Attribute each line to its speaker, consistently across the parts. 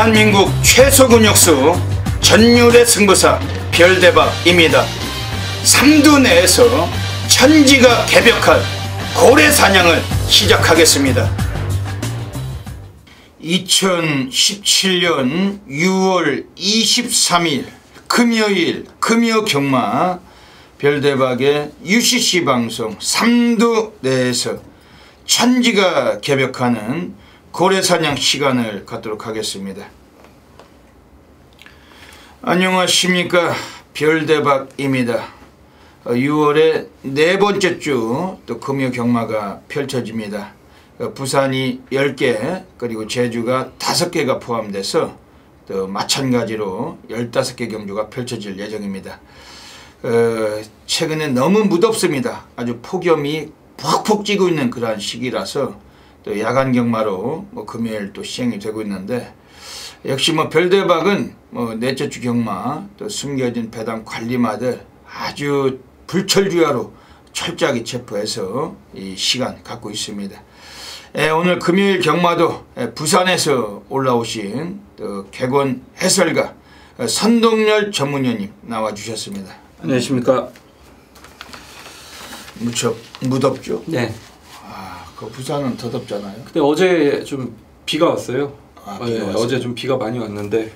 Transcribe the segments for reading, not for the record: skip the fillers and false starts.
Speaker 1: 대한민국 최소 근육수 전율의 승부사 별대박입니다. 삼두 내에서 천지가 개벽할 고래 사냥을 시작하겠습니다. 2017년 6월 23일 금요일 금요경마 별대박의 UCC 방송 삼두 내에서 천지가 개벽하는 고래사냥 시간을 갖도록 하겠습니다. 안녕하십니까, 별대박입니다. 6월의 네 번째 주 또 금요경마가 펼쳐집니다. 부산이 10개 그리고 제주가 5개가 포함돼서 또 마찬가지로 15개 경주가 펼쳐질 예정입니다. 최근에 너무 무덥습니다. 아주 폭염이 푹푹 찌고 있는 그러한 시기라서 또 야간 경마로 금요일 또 시행이 되고 있는데, 역시 별대박은 넷째 주 경마 또 숨겨진 배당 관리마들 아주 불철주야로 철저하게 체포해서 이 시간 갖고 있습니다. 오늘 금요일 경마도 부산에서 올라오신 또 객원 해설가 선동열 전문위원님 나와주셨습니다.
Speaker 2: 안녕하십니까.
Speaker 1: 무척 무덥죠?
Speaker 2: 네.
Speaker 1: 그 부산은 더 덥잖아요.
Speaker 2: 근데 어제 좀 비가 왔어요.
Speaker 1: 비가 왔어요?
Speaker 2: 어제 좀 비가 많이 왔는데,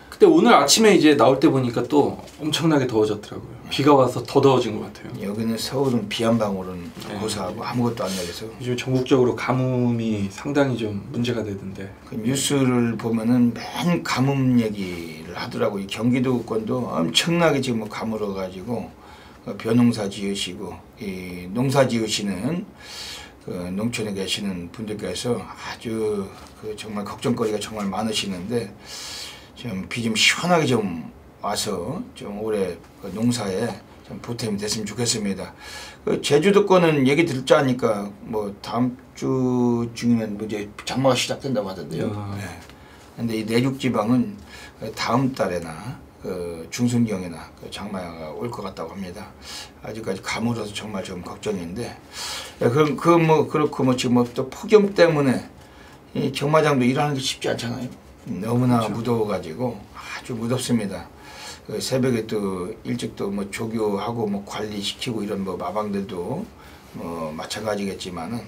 Speaker 2: 근데 오늘 아침에 이제 나올 때 보니까 또 엄청나게 더워졌더라고요. 비가 와서 더 더워진 것 같아요.
Speaker 1: 여기는 서울은 비 한 방울은 고사하고 아무것도 안 내려서
Speaker 2: 요즘 전국적으로 가뭄이 상당히 좀 문제가 되던데,
Speaker 1: 그 뉴스를 보면은 맨 가뭄 얘기를 하더라고요. 이 경기도권도 엄청나게 지금 가물어가지고 벼농사 지으시고 이 농사 지으시는 그 농촌에 계시는 분들께서 아주 정말 걱정거리가 정말 많으시는데, 좀 비 좀 시원하게 좀 와서 좀 올해 농사에 좀 보탬이 됐으면 좋겠습니다. 제주도권은 얘기 듣자 하니까 다음 주 중이면 이제 장마가 시작된다고 하던데요. 네. 근데 이 내륙 지방은 다음 달에나 중순경에나 장마가 올 것 같다고 합니다. 아직까지 가물어서 정말 좀 걱정인데, 그렇고 지금 또 폭염 때문에 이 경마장도 일하는 게 쉽지 않잖아요. 너무나 그렇죠. 무더워가지고 아주 무덥습니다. 새벽에 또 일찍 또 조교하고 관리시키고 이런 마방들도 마찬가지겠지만은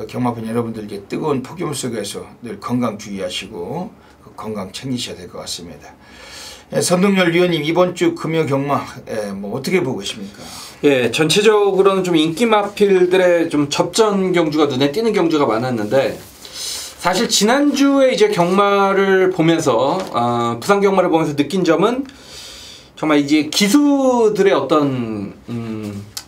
Speaker 1: 경마팬 여러분들 이제 뜨거운 폭염 속에서 늘 건강 주의하시고 건강 챙기셔야 될 것 같습니다. 선동열 위원님, 이번 주 금요 경마 어떻게 보고 계십니까?
Speaker 2: 예, 전체적으로는 좀 인기마필들의 좀 접전 경주가 눈에 띄는 경주가 많았는데, 사실 지난주에 이제 경마를 보면서 부산 경마를 보면서 느낀 점은 정말 이제 기수들의 어떤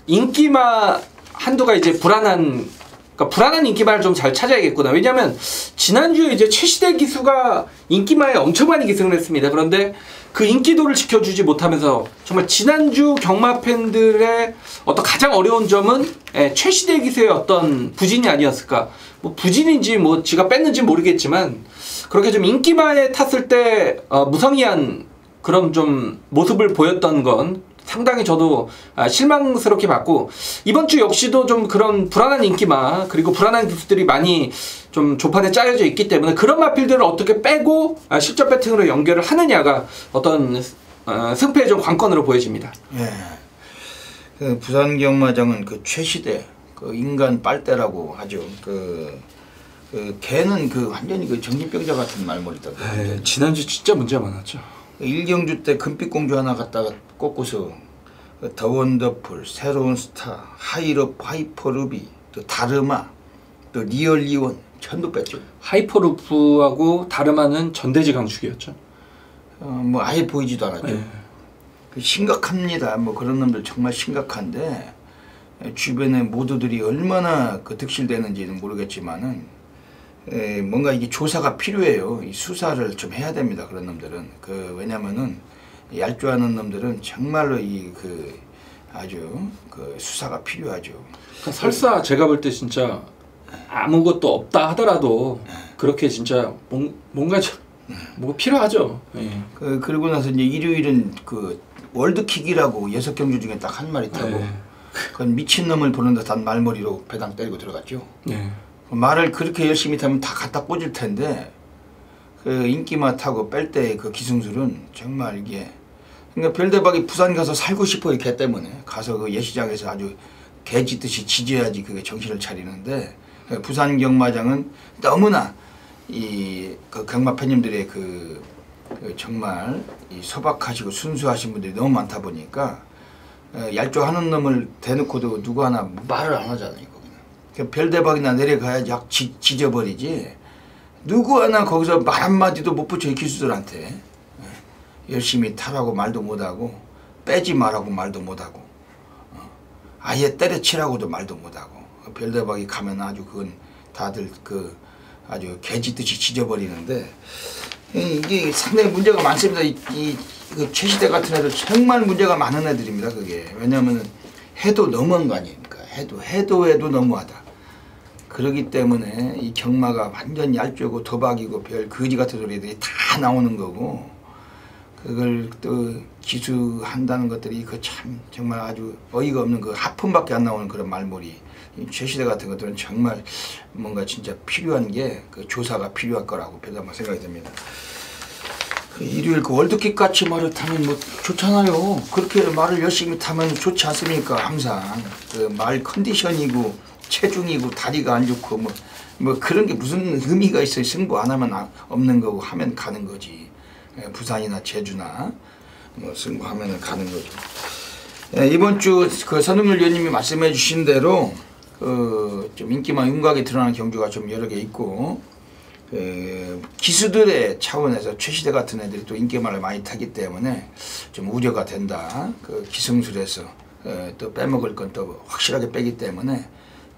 Speaker 2: 인기마 한도가 이제 불안한 인기마를 좀 잘 찾아야겠구나. 왜냐하면 지난주에 이제 최시대 기수가 인기마에 엄청 많이 기승을 했습니다. 그런데 그 인기도를 지켜주지 못하면서 정말 지난주 경마 팬들의 어떤 가장 어려운 점은 최시대 기수의 어떤 부진이 아니었을까. 부진인지 지가 뺐는지 모르겠지만, 그렇게 좀 인기마에 탔을 때 무성의한 그런 좀 모습을 보였던 건 상당히 저도 실망스럽게 봤고, 이번 주 역시도 좀 그런 불안한 인기마 그리고 불안한 기수들이 많이 좀 조판에 짜여져 있기 때문에 그런 마필들을 어떻게 빼고 실전 배팅으로 연결을 하느냐가 어떤 승패의 좀 관건으로 보여집니다.
Speaker 1: 예. 부산 경마장은 최시대 인간 빨대라고 하죠. 걔는 완전히 정신병자 같은 말머리다.
Speaker 2: 지난주 진짜 문제가 많았죠.
Speaker 1: 일경주 때 금빛공주 하나 갖다가 꽂고서 더 원더풀, 새로운 스타, 하이럽, 하이퍼루비, 또 다르마, 또 리얼리온 전부 뺐죠.
Speaker 2: 하이퍼루프하고 다르마는 전대지 강축이었죠.
Speaker 1: 아예 보이지도 않았죠. 심각합니다. 그런 놈들 정말 심각한데, 주변의 모두들이 얼마나 득실되는지는 모르겠지만은 뭔가 이게 조사가 필요해요. 이 수사를 좀 해야 됩니다. 그런 놈들은 왜냐면은 얄조하는 놈들은 정말로 아주 수사가 필요하죠.
Speaker 2: 설사 제가 볼 때 진짜 아무것도 없다 하더라도 그렇게 진짜 뭔가 필요하죠.
Speaker 1: 그리고 나서 이제 일요일은 월드킥이라고 6경주 중에 딱 한 마리 타고 그건 미친놈을 보는 듯한 말머리로 배당 때리고 들어갔죠. 말을 그렇게 열심히 타면 다 갖다 꽂을 텐데 그 인기맛하고 뺄 때 그 기승술은 정말 이게 그러니까 별대박이 부산 가서 살고 싶어요. 걔 때문에 가서 그 예시장에서 아주 개 짖듯이 짖어야지 그게 정신을 차리는데 부산 경마장은 너무나 이 그 경마 팬님들의 그 정말 이 소박하시고 순수하신 분들이 너무 많다 보니까 얄조하는 놈을 대놓고도 누구 하나 말을 안 하잖아요. 거기는 별대박이나 내려가야지 약 짖어버리지 누구 하나 거기서 말 한마디도 못 붙여 기수들한테 열심히 타라고 말도 못하고 빼지 말라고 말도 못하고 아예 때려치라고도 말도 못하고 별대박이 가면 아주 그건 다들 그 아주 개짖듯이 짖어버리는데 이게 상당히 문제가 많습니다. 그 최시대 같은 애들 정말 문제가 많은 애들입니다. 그게 왜냐하면 해도 너무한 거 아닙니까? 해도 너무하다. 그렇기 때문에 이 경마가 완전 얄조고 도박이고 별 거지 같은 소리들이 다 나오는 거고 그걸 또 기수한다는 것들이 그 참 정말 아주 어이가 없는 그 하품밖에 안 나오는 그런 말머리. 최시대 같은 것들은 정말 뭔가 진짜 필요한 게 그 조사가 필요할 거라고 별다방 생각이 듭니다. 그 일요일 그 월드컵 같이 말을 타면 뭐 좋잖아요. 그렇게 말을 열심히 타면 좋지 않습니까? 항상 그 말 컨디션이고 체중이고 다리가 안 좋고 뭐 그런 게 무슨 의미가 있어요. 승부 안 하면 없는 거고 하면 가는 거지. 부산이나 제주나 뭐 승부하면 가는 거죠. 이번 주 그 선흥열 위원님이 말씀해 주신 대로 좀 인기만 윤곽이 드러나는 경주가 좀 여러 개 있고 기수들의 차원에서 최시대 같은 애들이 또 인기만을 많이 타기 때문에 좀 우려가 된다. 그 기승술에서 또 빼먹을 건 또 확실하게 빼기 때문에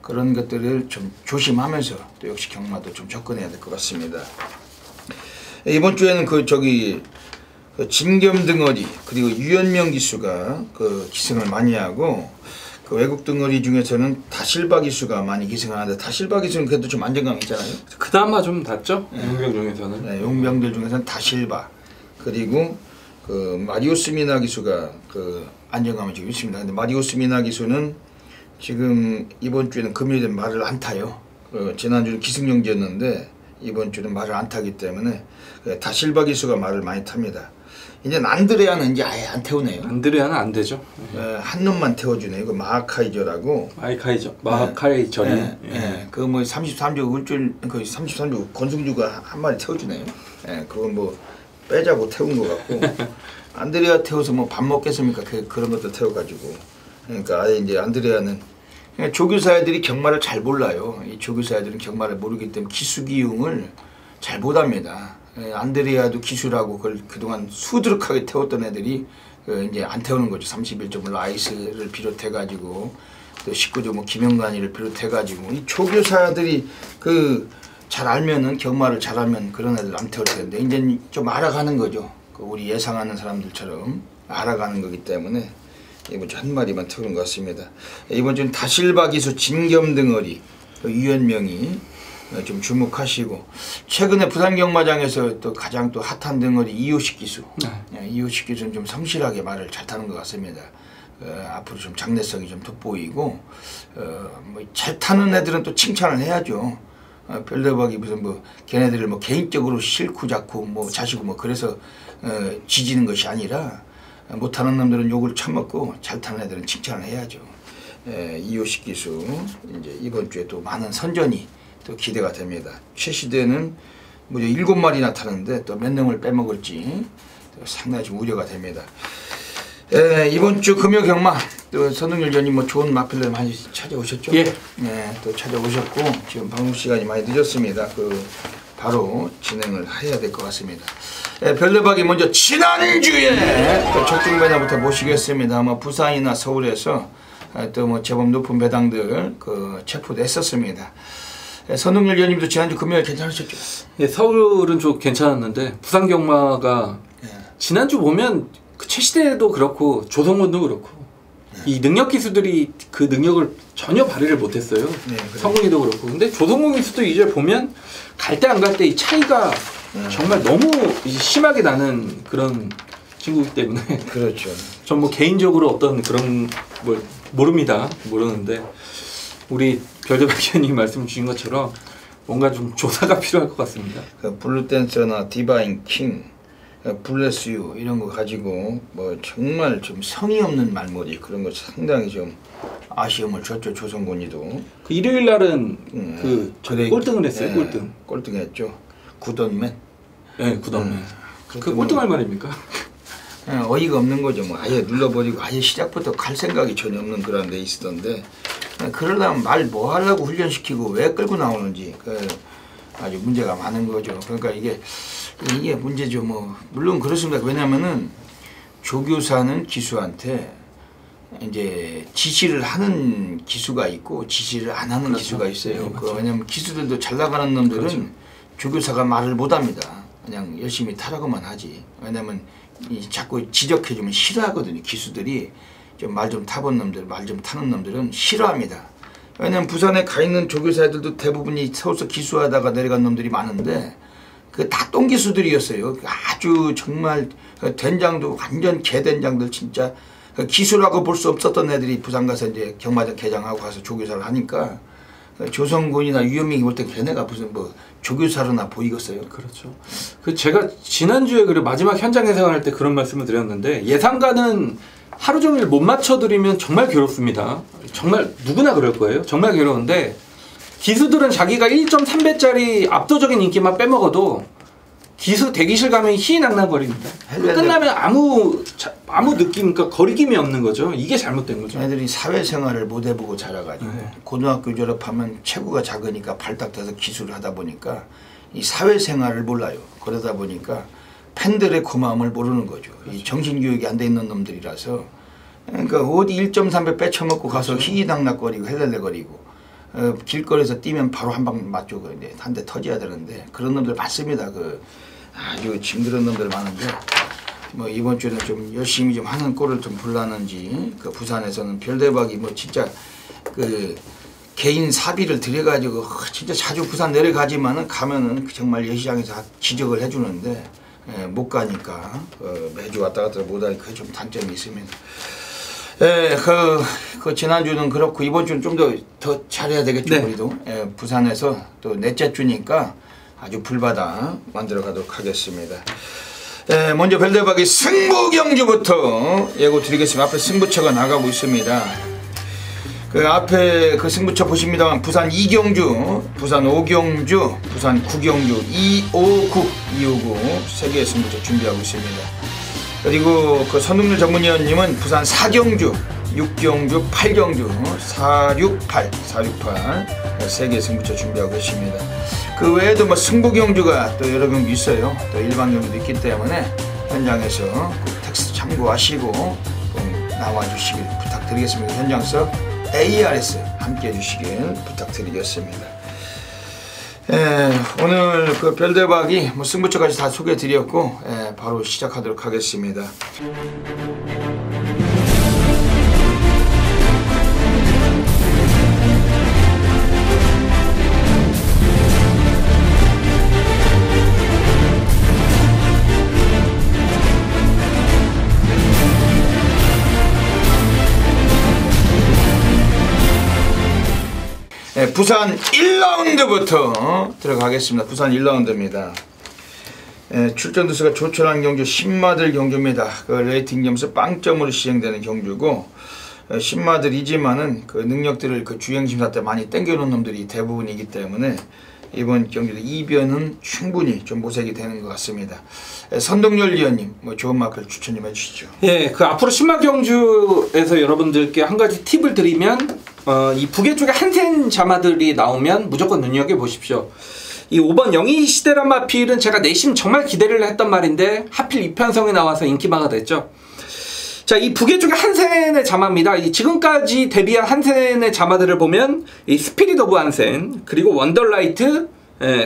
Speaker 1: 그런 것들을 좀 조심하면서 또 역시 경마도 좀 접근해야 될 것 같습니다. 이번 주에는 그 진겸 등어리 그리고 유연명 기수가 그 기승을 많이 하고 그 외국 등어리 중에서는 다실바 기수가 많이 기승하는데 다실바 기수는 그래도 좀 안정감 있잖아요.
Speaker 2: 그나마 좀 낫죠. 용병 중에서는.
Speaker 1: 네, 용병들 중에서는 다실바 그리고 그 마리오스 미나 기수가 그 안정감이 좀 있습니다. 근데 마리오스 미나 기수는 지금 이번 주에는 금요일에 말을 안 타요. 지난주는 기승용지였는데 이번 주는 말을 안 타기 때문에 다실바 기수가 말을 많이 탑니다. 이제 안드레아는 이제 아예 안 태우네요.
Speaker 2: 안드레아는 안 되죠.
Speaker 1: 한 놈만 태워주네. 이거 마하카이저라고.
Speaker 2: 마하카이저리.
Speaker 1: 그 뭐 33주 울줄 그 33주 권승주가 한 마리 태워주네요. 그건 뭐 빼자고 태운 것 같고 안드레아 태워서 뭐 밥 먹겠습니까? 그런 것도 태워가지고. 그러니까 아예 이제 안드레아는 조교사 애들이 경마를 잘 몰라요. 이 조교사 애들은 경마를 모르기 때문에 기수기용을 잘 못합니다. 안드레아도 기수라고 그걸 그동안 수두룩하게 태웠던 애들이 이제 안 태우는 거죠. 31조 물론 아이스를 비롯해가지고 또 19조 뭐 김영관이를 비롯해가지고 이 조교사들이 그 잘 알면은 경마를 잘 알면 그런 애들 안 태울 텐데 이제 좀 알아가는 거죠. 우리 예상하는 사람들처럼 알아가는 거기 때문에 이번 주 한 마리만 태우는 것 같습니다. 이번 주는 다실바 기수 진겸 등어리 유연명이 좀 주목하시고 최근에 부산 경마장에서 또 가장 또 핫한 등어리 이호식 기수. 이호식 기수는 좀 성실하게 말을 잘 타는 것 같습니다. 앞으로 좀 장래성이 좀 돋보이고 뭐 잘 타는 애들은 또 칭찬을 해야죠. 별대박이 무슨 뭐 걔네들을 뭐 개인적으로 싫고 자꾸 뭐 자시고 뭐 그래서 지지는 것이 아니라 못하는 놈들은 욕을 처먹고 잘 타는 애들은 칭찬을 해야죠. 이호식 기수 이제 이번 주에 또 많은 선전이 또 기대가 됩니다. 최시대는 무려 7마리나 타는데 또 몇 놈을 빼먹을지 상당히 좀 우려가 됩니다. 이번 주 금요 경마 또 선흥열 위원님 뭐 좋은 마필들 많이 찾아오셨죠?
Speaker 2: 예.
Speaker 1: 또 찾아오셨고 지금 방송 시간이 많이 늦었습니다. 바로 진행을 해야 될 것 같습니다. 별대박이 먼저 지난주에 적중 배나부터 모시겠습니다. 뭐 부산이나 서울에서 또 뭐 제법 높은 배당들 체포됐었습니다. 선흥열 위원님도 지난주 금요일 괜찮으셨죠?
Speaker 2: 예, 서울은 좀 괜찮았는데 부산 경마가 지난주 보면 그 최시대도 그렇고 조성원도 그렇고 이 능력 기수들이 그 능력을 전혀 발휘를 못했어요. 성훈이도 그렇고. 근데 조성원 기수도 이제 보면 갈 때 안 갈 때 이 차이가 정말 너무 심하게 나는 그런 친구이기 때문에.
Speaker 1: 그렇죠.
Speaker 2: 전 뭐 개인적으로 어떤 그런 뭘 모르는데 우리 별대박 위원님 말씀 주신 것처럼 뭔가 좀 조사가 필요할 것 같습니다.
Speaker 1: 그 블루댄서나 디바인 킹, 블레스 유 이런 거 가지고 뭐 정말 좀 성의 없는 말머리 그런 거 상당히 좀 아쉬움을 줬죠. 조선군이도.
Speaker 2: 그 일요일 날은 꼴등을 했어요. 꼴등.
Speaker 1: 꼴등했죠. 굿언맨.
Speaker 2: 네, 굿언맨. 그 꼴등할 말입니까?
Speaker 1: 어이가 없는 거죠. 뭐 아예 눌러버리고 아예 시작부터 갈 생각이 전혀 없는 그런 데 있었던데 그러려면 말 뭐 하려고 훈련시키고 왜 끌고 나오는지 아주 문제가 많은 거죠. 그러니까 이게 문제죠. 뭐 물론 그렇습니다. 왜냐면은 조교사는 기수한테 이제 지시를 하는 기수가 있고 지시를 안 하는
Speaker 2: 그렇죠.
Speaker 1: 기수가 있어요.
Speaker 2: 네,
Speaker 1: 왜냐면 기수들도 잘 나가는 놈들은
Speaker 2: 그렇죠.
Speaker 1: 조교사가 말을 못합니다. 그냥 열심히 타라고만 하지. 왜냐면 자꾸 지적해주면 싫어하거든요. 기수들이 좀 말 좀 타본 놈들, 말 좀 타는 놈들은 싫어합니다. 왜냐면 부산에 가 있는 조교사 애들도 대부분이 서울서 기수하다가 내려간 놈들이 많은데 그 다 똥기수들이었어요. 아주 정말 된장도 완전 개된장들 진짜 기수라고 볼 수 없었던 애들이 부산 가서 이제 경마장 개장하고 가서 조교사를 하니까 조선군이나 유현민이 볼 때 걔네가 무슨 뭐 조교사로나 보이겠어요.
Speaker 2: 그렇죠. 그 제가 지난주에 그 마지막 현장 해석할 때 그런 말씀을 드렸는데 예상가는 하루 종일 못 맞춰드리면 정말 괴롭습니다. 정말 누구나 그럴 거예요. 정말 괴로운데 기수들은 자기가 1.3배짜리 압도적인 인기만 빼먹어도 기수 대기실 가면 희희낙낙거립니다. 끝나면 아무 느낌, 그러니까 거리낌이 없는 거죠. 이게 잘못된 거죠.
Speaker 1: 애들이 사회생활을 못 해보고 자라가지고 고등학교 졸업하면 체구가 작으니까 발탁돼서 기술을 하다 보니까 이 사회생활을 몰라요. 그러다 보니까 팬들의 고마움을 모르는 거죠. 그렇죠. 이 정신교육이 안 돼 있는 놈들이라서 그러니까 어디 1.3배 빼쳐먹고 가서 그렇죠. 희희낙낙거리고 헬렐레거리고 길거리에서 뛰면 바로 한 방 맞죠. 한 대 터져야 되는데 그런 놈들 많습니다. 아주 징그러운 놈들 많은데 뭐 이번 주에는 좀 열심히 좀 하는 꼴을 좀 불렀는지 부산에서는 별대박이 뭐 진짜 개인 사비를 들여가지고 진짜 자주 부산 내려가지만은 가면은 정말 예시장에서 지적을 해주는데 못 가니까 매주 왔다 갔다 못하니 그게 좀 단점이 있습니다. 지난주는 그렇고 이번 주는 좀 더 잘해야 되겠죠. 네. 우리도 부산에서 또 넷째 주니까 아주 불바다 만들어 가도록 하겠습니다. 먼저 별대박이 승부경주부터 예고 드리겠습니다. 앞에 승부처가 나가고 있습니다. 앞에 승부처 보십니다만 부산 2경주, 부산 5경주, 부산 9경주, 259 세 개의 승부처 준비하고 있습니다. 그리고 선동열 전문위원님은 부산 4경주, 6경주, 8경주, 468 세 개의 승부처 준비하고 계십니다. 그 외에도 뭐 승부경주가 또 여러 경주 있어요. 또 일반 경주도 있기 때문에 현장에서 텍스트 참고하시고 나와주시길 부탁드리겠습니다. 현장서 ARS 함께 해주시길 부탁드리겠습니다. 오늘 별대박이 승부처까지 다 소개해드렸고 바로 시작하도록 하겠습니다. 부산 1라운드부터 들어가겠습니다. 부산 1라운드입니다. 출전 두수가 조촐한 경주 10마들 경주입니다. 레이팅 점수 빵점으로 시행되는 경주고 10마들이지만은 능력들을 주행심사 때 많이 땡겨놓은 놈들이 대부분이기 때문에 이번 경주도 이변은 충분히 좀 모색이 되는 것 같습니다. 선동열 위원님 좋은 마크를 추천 좀 해주시죠.
Speaker 2: 예, 앞으로 10마 경주에서 여러분들께 한 가지 팁을 드리면 이 북의 쪽에 한센 자마들이 나오면 무조건 눈여겨보십시오. 이 5번 영희시대란 마필은 제가 내심 정말 기대를 했던 말인데 하필 이편성에 나와서 인기마가 됐죠. 자, 이 북의 쪽에 한센의 자마입니다. 지금까지 데뷔한 한센의 자마들을 보면 이 스피릿 오브 한센, 그리고 원더라이트,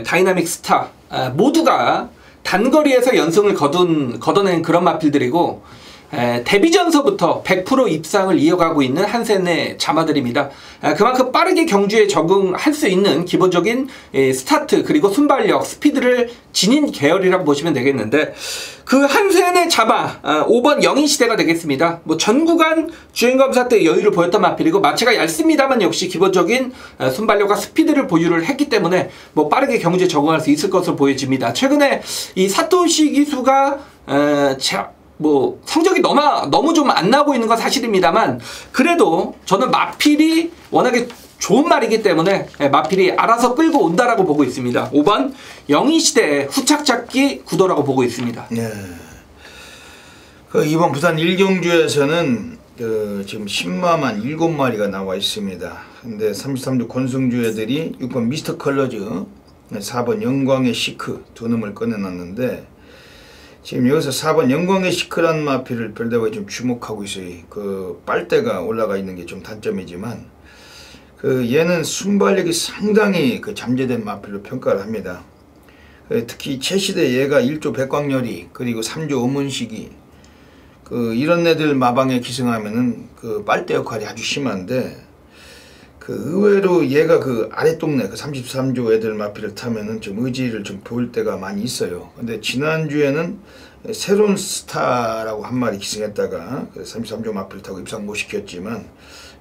Speaker 2: 다이나믹 스타 모두가 단거리에서 연승을 거둬낸 그런 마필들이고 데뷔전서부터 100% 입상을 이어가고 있는 한센의 자마들입니다. 그만큼 빠르게 경주에 적응할 수 있는 기본적인 스타트 그리고 순발력, 스피드를 지닌 계열이라고 보시면 되겠는데 그 한센의 자마 5번 영인시대가 되겠습니다. 뭐 전 구간 주행검사 때 여유를 보였던 마필이고 마체가 얇습니다만 역시 기본적인 순발력과 스피드를 보유를 했기 때문에 뭐 빠르게 경주에 적응할 수 있을 것으로 보여집니다. 최근에 이 사토시 기수가 뭐 성적이 너무 좀 안 나고 있는 건 사실입니다만 그래도 저는 마필이 워낙에 좋은 말이기 때문에 마필이 알아서 끌고 온다라고 보고 있습니다. 5번 영희시대 후착잡기 구도라고 보고 있습니다.
Speaker 1: 네. 이번 부산 1경주에서는 지금 10마만 7마리가 나와 있습니다. 근데 33주 권승주 애들이 6번 미스터 컬러즈, 4번 영광의 시크 두 놈을 꺼내놨는데 지금 여기서 4번 영광의 시크란 마필을 별다방이 좀 주목하고 있어요. 그 빨대가 올라가 있는 게 좀 단점이지만 얘는 순발력이 상당히 잠재된 마필로 평가를 합니다. 특히 최시대 얘가 1조 백광열이 그리고 3조 어문식이 이런 애들 마방에 기승하면은 빨대 역할이 아주 심한데 의외로 얘가 아랫동네 33조 애들 마필을 타면은 좀 의지를 좀 보일 때가 많이 있어요. 근데 지난주에는 새로운 스타라고 한 마리 기승했다가 33조 마필 타고 입상 못 시켰지만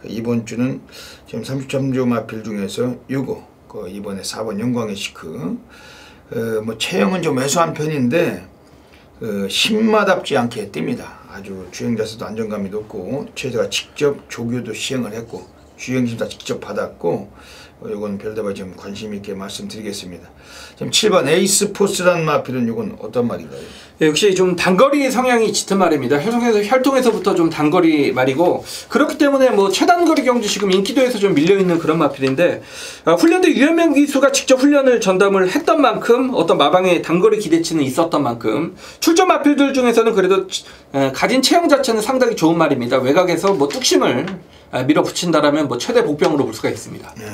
Speaker 1: 이번 주는 지금 33조 마필 중에서 6호 이번에 4번 영광의 시크 뭐 체형은 좀 왜소한 편인데 신마답지 않게 띱니다. 아주 주행자세도 안정감이 높고 최대가 직접 조교도 시행을 했고 주행심사 직접 받았고 이건 별다방 좀 관심 있게 말씀드리겠습니다. 지금 7번 에이스포스라는 마필은 이건 어떤 말인가요?
Speaker 2: 예, 역시 좀 단거리 성향이 짙은 말입니다. 혈통에서부터 좀 단거리 말이고 그렇기 때문에 뭐 최단거리 경주 지금 인기도에서 좀 밀려있는 그런 마필인데 훈련대 유현명 기수가 직접 훈련을 전담을 했던 만큼 어떤 마방의 단거리 기대치는 있었던 만큼 출전 마필들 중에서는 그래도 가진 체형 자체는 상당히 좋은 말입니다. 외곽에서 뭐 뚝심을 밀어붙인다라면 뭐 최대 복병으로 볼 수가 있습니다.
Speaker 1: 네.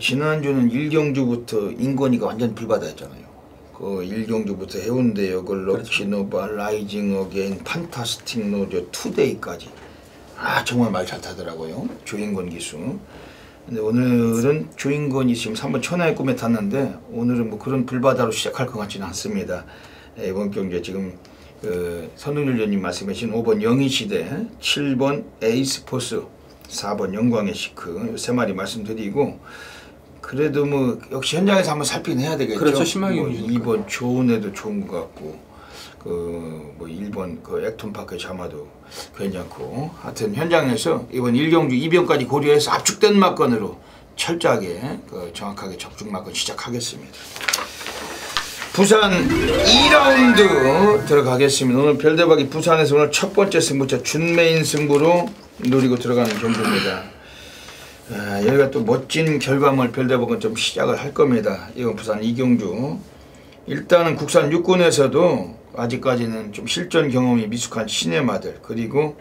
Speaker 1: 지난주는 1경주부터 인건이가 완전 불바다였잖아요. 1경주부터 해운대역을 럭키노바, 라이징 어게인, 판타스틱 노저, 투데이까지 정말 말 잘 타더라고요. 조인권 기수. 근데 오늘은 조인권이 지금 3번 천하의 꿈에 탔는데 오늘은 뭐 그런 불바다로 시작할 것 같지는 않습니다. 이번 경주에 지금 선웅일 위원님 말씀하신 5번 영희시대, 7번 에이스포스, 4번 영광의 시크 세 마리 말씀드리고 그래도 뭐 역시 현장에서 한번 살피긴 해야 되겠죠.
Speaker 2: 그렇죠. 신망이
Speaker 1: 뭐 2번 좋은 애도 좋은 것 같고 뭐 1번 액톤파크의 자마도 괜찮고 하여튼 현장에서 이번 1경주 2병까지 고려해서 압축된 막건으로 철저하게 정확하게 적중 막건 시작하겠습니다. 부산 2라운드 들어가겠습니다. 오늘 별대박이 부산에서 오늘 첫 번째 승부처 준메인 승부로 노리고 들어가는 경주입니다. 여기가 또 멋진 결과물 별대박은 좀 시작을 할 겁니다. 이건 부산 2경주. 일단은 국산 육군에서도 아직까지는 좀 실전 경험이 미숙한 시네마들 그리고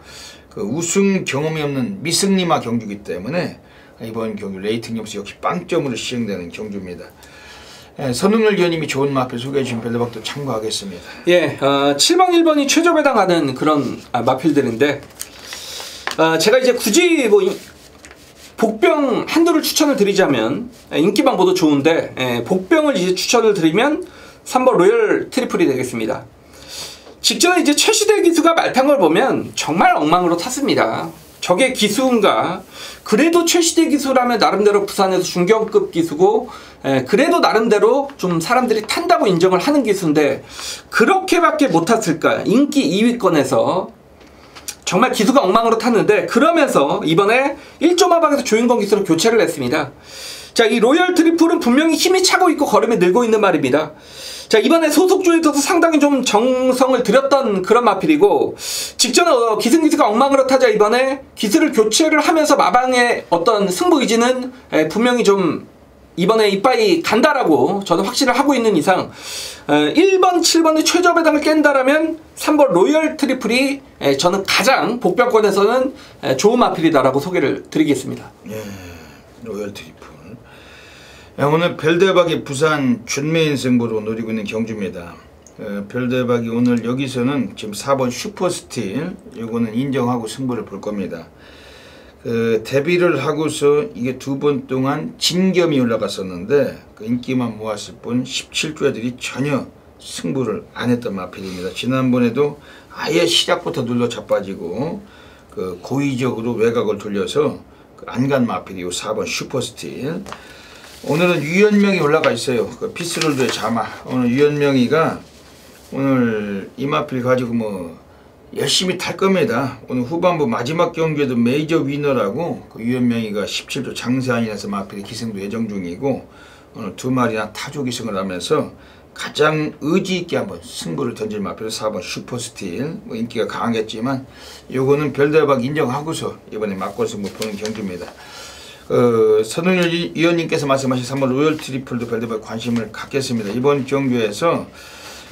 Speaker 1: 우승 경험이 없는 미승리마 경주이기 때문에 이번 경주 레이팅 점수 역시 빵점으로 시행되는 경주입니다. 선웅열 위원님이 좋은 마필 소개해 주신 별대박도 참고하겠습니다.
Speaker 2: 예, 7번 1번이 최저배당하는 그런 마필들인데 제가 이제 굳이 뭐 복병 한두를 추천을 드리자면 인기만 보도 좋은데 복병을 이제 추천을 드리면 3번 로열 트리플이 되겠습니다. 직전에 이제 최시대 기수가 말탄 걸 보면 정말 엉망으로 탔습니다. 저게 기수인가? 그래도 최시대 기수라면 나름대로 부산에서 중견급 기수고 그래도 나름대로 좀 사람들이 탄다고 인정을 하는 기수인데 그렇게밖에 못 탔을까? 인기 2위권에서 정말 기수가 엉망으로 탔는데 그러면서 이번에 1조 마방에서 조인권 기수로 교체를 했습니다. 자, 이 로열 트리플은 분명히 힘이 차고 있고 걸음이 늘고 있는 말입니다. 자, 이번에 소속조에서도 상당히 좀 정성을 들였던 그런 마필이고 직전에 기승기수가 엉망으로 타자 이번에 기수를 교체를 하면서 마방의 어떤 승부 의지는 분명히 좀 이번에 이빠이 간다라고 저는 확신을 하고 있는 이상 1번, 7번의 최저배당을 깬다라면 3번 로열 트리플이 저는 가장 복병권에서는 좋은 마필이다라고 소개를 드리겠습니다.
Speaker 1: 예, 로열 트리플. 오늘 별대박이 부산 준메인 승부로 노리고 있는 경주입니다. 별대박이 오늘 여기서는 지금 4번 슈퍼스틸 요거는 인정하고 승부를 볼 겁니다. 데뷔를 하고서 이게 2번 동안 진겸이 올라갔었는데 그 인기만 모았을 뿐 17주 애들이 전혀 승부를 안 했던 마필입니다. 지난번에도 아예 시작부터 눌러 자빠지고 그 고의적으로 외곽을 돌려서 안 간 마필이 요 4번 슈퍼스틸. 오늘은 유현명이 올라가 있어요. 그 피스롤드의 자마. 오늘 유현명이가 오늘 이 마필 가지고 뭐 열심히 탈 겁니다. 오늘 후반부 마지막 경기에도 메이저 위너라고 그 유현명이가 17조 장세안이라서 마필이 기승도 예정 중이고 오늘 2마리나 타조 기승을 하면서 가장 의지 있게 한번 승부를 던질 마필은 4번 슈퍼스틸. 뭐 인기가 강하겠지만 요거는 별대박 인정하고서 이번에 맞고 승부 보는 경기입니다. 선웅열 위원님께서 말씀하신 3번 로열 트리플도 별대박 관심을 갖겠습니다. 이번 경기에서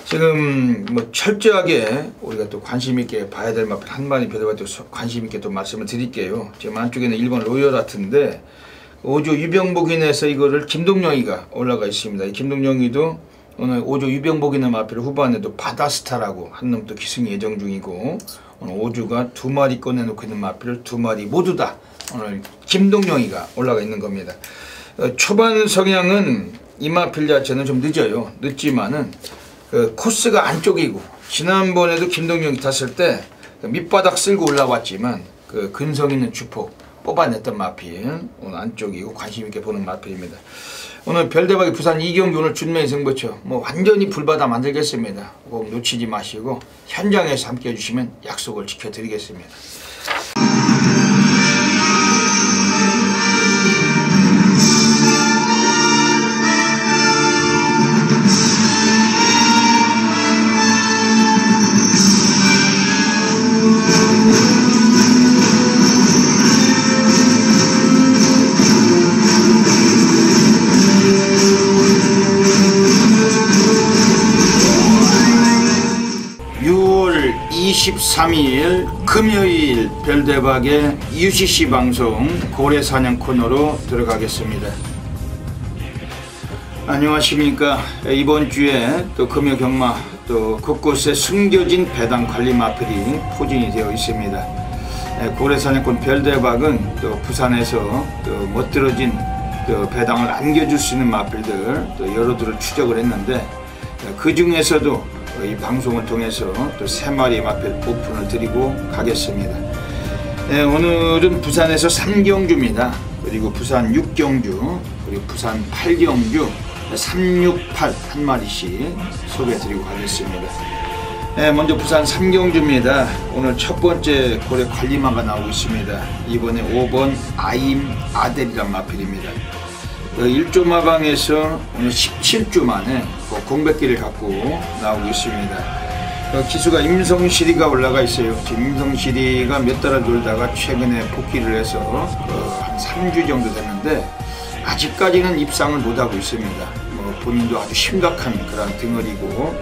Speaker 1: 지금 뭐 철저하게 우리가 또 관심 있게 봐야 될 마필 한 마리 별대박 또 관심 있게 또 말씀을 드릴게요. 지금 안쪽에는 1번 로열 아트인데 5조 유병복인에서 이거를 김동영이가 올라가 있습니다. 이 김동영이도 오늘 5조 유병복인의 마필을 후반에도 바다스타라고 한 놈도 기승 예정 중이고 오늘 5조가 2마리 꺼내놓고 있는 마필을 2마리 모두 다 오늘 김동영이가 올라가 있는 겁니다. 초반 성향은 이 마필 자체는 좀 늦어요. 늦지만은 코스가 안쪽이고 지난번에도 김동영이 탔을 때 밑바닥 쓸고 올라왔지만 그 근성 있는 주폭 뽑아냈던 마필 오늘 안쪽이고 관심 있게 보는 마필입니다. 오늘 별대박이 부산 2경기 오늘 준매 승부처 뭐 완전히 불바다 만들겠습니다. 꼭 놓치지 마시고 현장에서 함께 해주시면 약속을 지켜드리겠습니다. (6월 23일) 금요일 별대박의 UCC 방송 고래사냥 코너로 들어가겠습니다. 안녕하십니까. 이번 주에 또 금요 경마 또 곳곳에 숨겨진 배당 관리 마필이 포진이 되어 있습니다. 고래사냥꾼 별대박은 또 부산에서 또 멋들어진 또 배당을 안겨줄 수 있는 마필들 또 여러들을 추적을 했는데 그 중에서도 이 방송을 통해서 또 3마리의 마필 오픈을 드리고 가겠습니다. 오늘은 부산에서 3경주입니다. 그리고 부산 6경주 그리고 부산 8경주 368 한 마리씩 소개해 드리고 가겠습니다. 먼저 부산 3경주입니다. 오늘 첫 번째 고래 관리마가 나오고 있습니다. 이번에 5번 아임 아델이란 마필입니다. 1조 마방에서 오늘 17주 만에 공백기를 갖고 나오고 있습니다. 기수가 임성실이가 올라가 있어요. 지금 임성실이가 몇 달을 놀다가 최근에 복귀를 해서 한 3주 정도 됐는데 아직까지는 입상을 못하고 있습니다. 본인도 아주 심각한 그런 덩어리고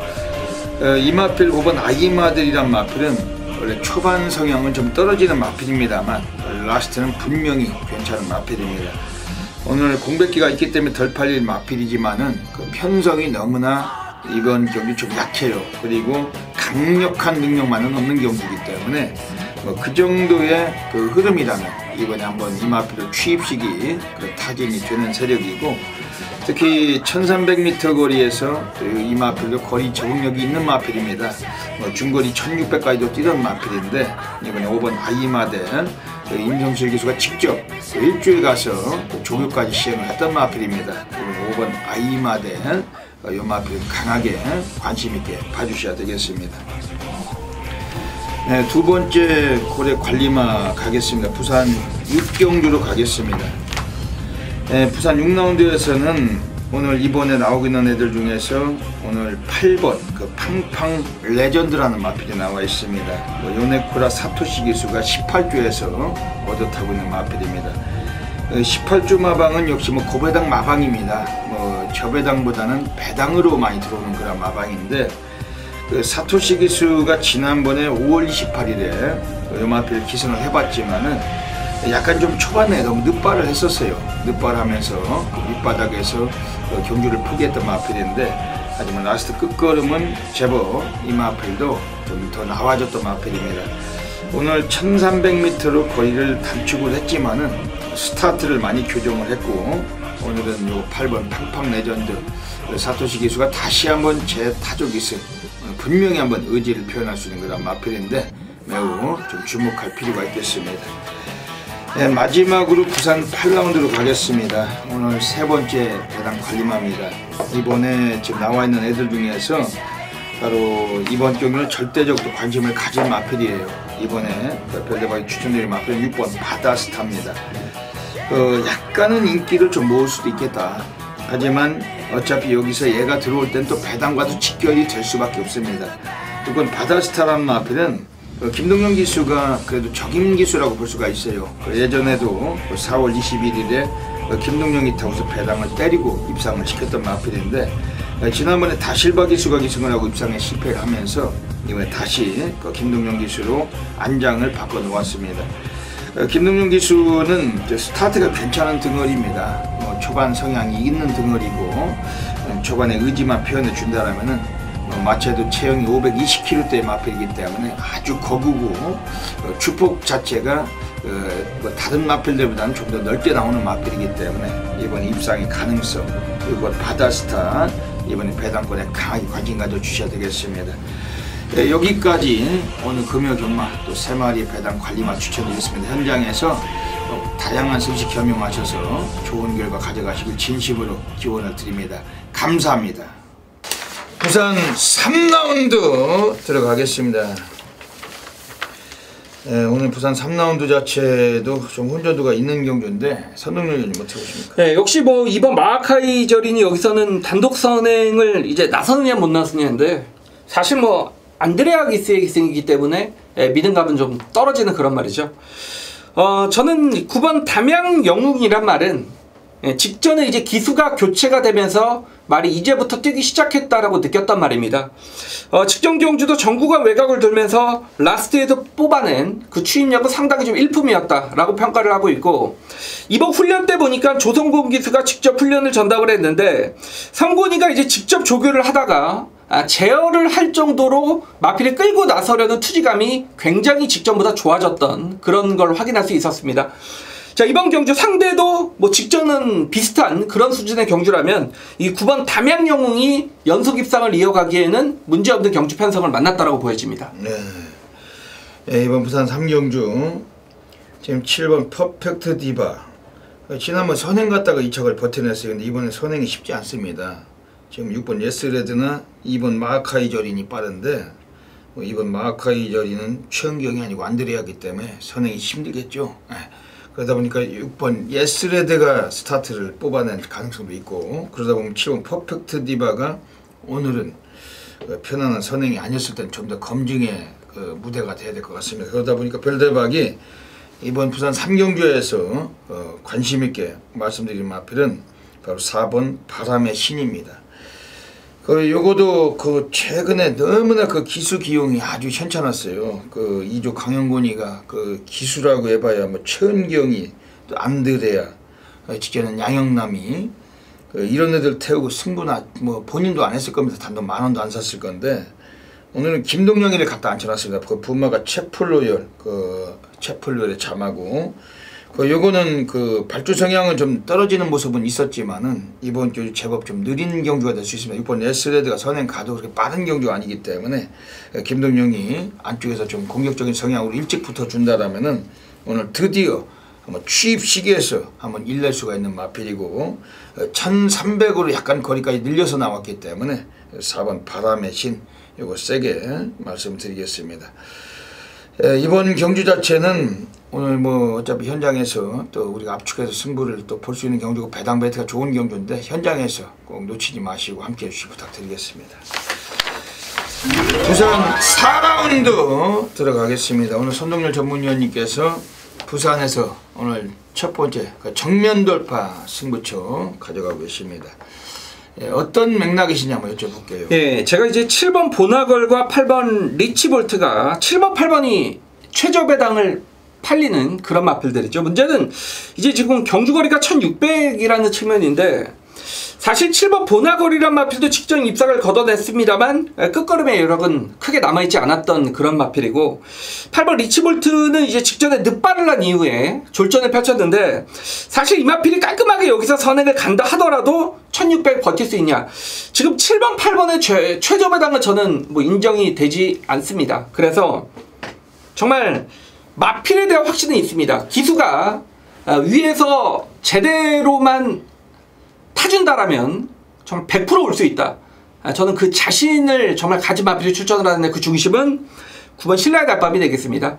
Speaker 1: 이 마필 5번 아이마들이란 마필은 원래 초반 성향은 좀 떨어지는 마필입니다만 라스트는 분명히 괜찮은 마필입니다. 오늘 공백기가 있기 때문에 덜 팔릴 마필이지만은 그 편성이 너무나 이번 경기 좀 약해요. 그리고 강력한 능력만은 없는 경기이기 때문에 그 정도의 그 흐름이라면 이번에 한번 이 마필을 취입시기 그 타진이 되는 세력이고 특히 1300m 거리에서 이 마필도 거리 적응력이 있는 마필입니다. 중거리 1600까지도 뛰던 마필인데 이번에 5번 아이마덴 임성실 기수가 직접 일주에 가서 조교까지 시행을 했던 마필입니다. 5번 아이마덴 이 마필 강하게 관심 있게 봐주셔야 되겠습니다. 두 번째 고래 관리마 가겠습니다. 부산 6경주로 가겠습니다. 부산 6라운드에서는 오늘 이번에 나오고 있는 애들 중에서 오늘 8번 그 팡팡 레전드라는 마필이 나와 있습니다. 요네쿠라 사토시 기수가 18주에서 얻어타고 있는 마필입니다. 18주 마방은 역시 고배당 마방입니다. 저배당보다는 배당으로 많이 들어오는 그런 마방인데 그 사토시 기수가 지난번에 5월 28일에 요 마필 기승을 해봤지만은 약간 좀 초반에 너무 늦발을 했었어요. 늦발하면서 그 밑바닥에서 경주를 포기했던 마필인데 하지만 라스트 끝걸음은 제법 이 마필도 좀 더 나와줬던 마필입니다. 오늘 1300m로 거리를 단축을 했지만은 스타트를 많이 교정을 했고, 오늘은 요 8번 팡팡 레전드 사토시 기수가 다시 한번 제 타조 기술 분명히 한번 의지를 표현할 수 있는 그런 마필인데 매우 좀 주목할 필요가 있겠습니다. 네, 마지막으로 부산 8라운드로 가겠습니다. 오늘 세 번째 배당 관리마입니다. 이번에 지금 나와 있는 애들 중에서 바로 이번 경기는 절대적으로 관심을 가진 마필이에요. 이번에 별대박이 추천드린 마필은 6번 바다스타입니다. 약간은 인기를 좀 모을 수도 있겠다. 하지만 어차피 여기서 얘가 들어올 땐 또 배당과도 직결이 될 수밖에 없습니다. 그건 바다스타라는 마필은 김동영 기수가 그래도 적임 기수라고 볼 수가 있어요. 예전에도 4월 21일에 김동영이 타고서 배당을 때리고 입상을 시켰던 마필인데, 지난번에 다실바 기수가 기승을 하고 입상에 실패를 하면서 이번에 다시 김동영 기수로 안장을 바꿔 놓았습니다. 김동영 기수는 스타트가 괜찮은 등어리입니다. 초반 성향이 있는 등어리고 초반에 의지만 표현해 준다라면은 마체도 체형이 520kg대의 마필이기 때문에 아주 거구고 주폭 자체가 다른 마필들보다는 좀 더 넓게 나오는 마필이기 때문에 이번 입상의 가능성, 그리고 바다스타 이번에 배당권에 강하게 관심 가져주셔야 되겠습니다. 여기까지 오늘 금요경마 또 3마리 배당 관리마 추천드리겠습니다. 현장에서 다양한 소식 겸용하셔서 좋은 결과 가져가시길 진심으로 기원을 드립니다. 감사합니다. 부산 3라운드 들어가겠습니다. 오늘 부산 3라운드 자체도 좀 혼전도가 있는 경주인데 선동열님 어떻게 보십니까?
Speaker 2: 네, 역시 뭐 이번 마하카이 절인이 여기서는 단독 선행을 이제 나서느냐 못 나서느냐인데, 사실 뭐 안드레아 기스의 기승이기 때문에 믿음감은 좀 떨어지는 그런 말이죠. 저는 9번 담양 영웅이란 말은 직전에 이제 기수가 교체가 되면서 말이 이제부터 뛰기 시작했다라고 느꼈단 말입니다. 직전 경주도 정구가 외곽을 돌면서 라스트에서 뽑아낸 그 추임력은 상당히 좀 일품이었다라고 평가를 하고 있고, 이번 훈련 때 보니까 조성곤 기수가 직접 훈련을 전담을 했는데 성곤이가 이제 직접 조교를 하다가 제어를 할 정도로 마필을 끌고 나서려는 투지감이 굉장히 직전보다 좋아졌던 그런 걸 확인할 수 있었습니다. 자, 이번 경주 상대도 뭐 직전은 비슷한 그런 수준의 경주라면 이 9번 담양 영웅이 연속 입상을 이어가기에는 문제없는 경주 편성을 만났다라고 보여집니다.
Speaker 1: 네, 이번 부산 3경주 지금 7번 퍼펙트 디바, 지난번 선행 갔다가 2척을 버텨냈어요. 근데 이번에 선행이 쉽지 않습니다. 지금 6번 예스레드나 2번 마하카이저린이 빠른데, 이번 마하카이저린은 최은경이 아니고 안드레아기 때문에 선행이 힘들겠죠. 그러다 보니까 6번 예스레드가 스타트를 뽑아낸 가능성도 있고, 그러다 보면 7번 퍼펙트 디바가 오늘은 편안한 선행이 아니었을 때는 좀 더 검증의 무대가 돼야 될 것 같습니다. 그러다 보니까 별대박이 이번 부산 3경주에서 관심 있게 말씀드린 마필은 바로 4번 바람의 신입니다. 요거도 최근에 너무나 기수 기용이 아주 현찮았어요. 2조 강영곤이가 기수라고 해봐야 뭐 최은경이, 또 안드레아, 직전엔 양영남이 이런 애들 태우고 승부나 뭐 본인도 안 했을 겁니다. 단돈 10,000원도 안 샀을 건데, 오늘은 김동영이를 갖다 앉혀놨습니다. 부마가 채플로열, 채플로열의 자마고, 요거는 발주 성향은 좀 떨어지는 모습은 있었지만은 이번 주 제법 좀 느린 경주가 될 수 있습니다. 6번 에스레드가 선행 가도 그렇게 빠른 경주가 아니기 때문에 김동영이 안쪽에서 좀 공격적인 성향으로 일찍 붙어준다라면은 오늘 드디어 한번 취입 시기에서 한번 일낼 수가 있는 마필이고, 1300으로 약간 거리까지 늘려서 나왔기 때문에 4번 바람의 신 요거 세게 말씀드리겠습니다. 이번 경주 자체는 오늘 뭐 어차피 현장에서 또 우리가 압축해서 승부를 또 볼 수 있는 경주고 배당 배트가 좋은 경주인데, 현장에서 꼭 놓치지 마시고 함께 해주시기 부탁드리겠습니다. 부산 4라운드 들어가겠습니다. 오늘 손동열 전문위원님께서 부산에서 오늘 첫 번째 정면 돌파 승부처 가져가고 계십니다. 어떤 맥락이시냐 한번 여쭤볼게요.
Speaker 2: 예, 제가 이제 7번 보나걸과 8번 리치볼트가 7번, 8번이 최저 배당을 팔리는 그런 마필들이죠. 문제는 이제 지금 경주거리가 1600이라는 측면인데 사실 7번 보나거리란 마필도 직전 입상을 걷어냈습니다만 끝걸음의 여력은 크게 남아있지 않았던 그런 마필이고, 8번 리치볼트는 이제 직전에 늦발을 난 이후에 졸전을 펼쳤는데, 사실 이 마필이 깔끔하게 여기서 선행을 간다 하더라도 1600 버틸 수 있냐, 지금 7번 8번의 최저 배당은 저는 뭐 인정이 되지 않습니다. 그래서 정말 마필에 대한 확신은 있습니다. 기수가 위에서 제대로만 타준다라면 정말 100% 올 수 있다. 저는 그 자신을 정말 가진 마필을 추천을 하는데, 그 중심은 9번 신라의 달밤이 되겠습니다.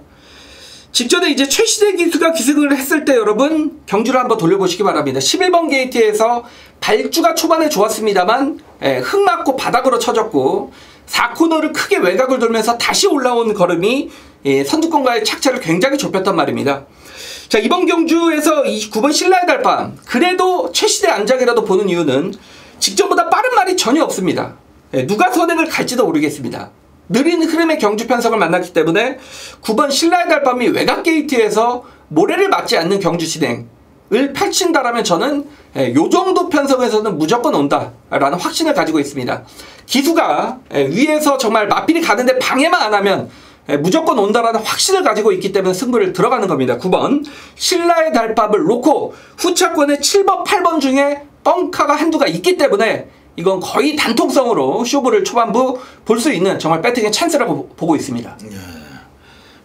Speaker 2: 직전에 이제 최시대 기수가 기승을 했을 때 여러분 경주를 한번 돌려보시기 바랍니다. 11번 게이트에서 발주가 초반에 좋았습니다만 흙 맞고 바닥으로 쳐졌고, 4코너를 크게 외곽을 돌면서 다시 올라온 걸음이 선두권과의 착차를 굉장히 좁혔단 말입니다. 자, 이번 경주에서 9번 신라의 달밤, 그래도 최시대 안장이라도 보는 이유는 직전보다 빠른 말이 전혀 없습니다. 누가 선행을 갈지도 모르겠습니다. 느린 흐름의 경주 편성을 만났기 때문에 9번 신라의 달밤이 외곽 게이트에서 모래를 맞지 않는 경주 진행을 펼친다라면 저는 요 정도 편성에서는 무조건 온다라는 확신을 가지고 있습니다. 기수가 위에서 정말 마필이 가는데 방해만 안 하면 무조건 온다라는 확신을 가지고 있기 때문에 승부를 들어가는 겁니다. 9번 신라의 달밤을 놓고 후차권의 7번 8번 중에 뻥카가 한두가 있기 때문에 이건 거의 단통성으로 쇼부를 초반부 볼 수 있는 정말 배팅의 찬스라고 보고 있습니다.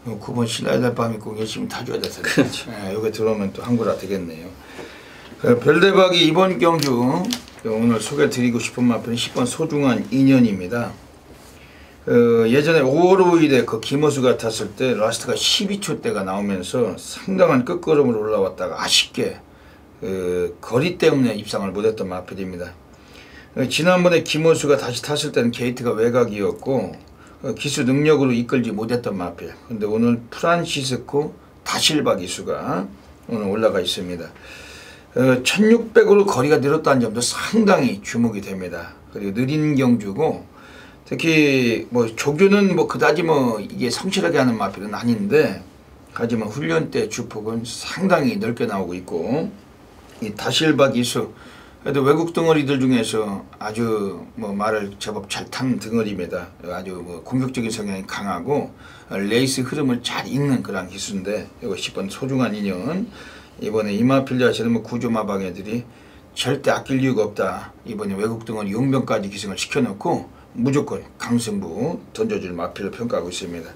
Speaker 1: 9번 신라의 달밤이 꼭 열심히 타줘야 돼서 여기 들어오면 또 한구라 되겠네요. 별대박이 이번 경주 오늘 소개드리고 싶은 마필은 10번 소중한 인연입니다. 예전에 5월 5일에 그 김호수가 탔을 때 라스트가 12초 대가 나오면서 상당한 끝걸음으로 올라왔다가 아쉽게 거리 때문에 입상을 못했던 마필입니다. 지난번에 김호수가 다시 탔을 때는 게이트가 외곽이었고 기수 능력으로 이끌지 못했던 마필. 근데 오늘 프란시스코 다실바 기수가 오늘 올라가 있습니다. 1600으로 거리가 늘었다는 점도 상당히 주목이 됩니다. 그리고 느린 경주고, 특히 뭐 조교는 뭐 그다지 뭐 이게 성실하게 하는 마필은 아닌데, 하지만 훈련 때 주폭은 상당히 넓게 나오고 있고, 이 다실바 기수, 그래도 외국 덩어리들 중에서 아주 뭐 말을 제법 잘 타는 덩어리입니다. 아주 뭐 공격적인 성향이 강하고 레이스 흐름을 잘 읽는 그런 기수인데, 이거 10번 소중한 인연. 이번에 이마필 자체는 뭐 구조마방애들이 절대 아낄 이유가 없다. 이번에 외국 덩어리 용병까지 기승을 시켜놓고 무조건 강승부 던져줄 마필로 평가하고 있습니다.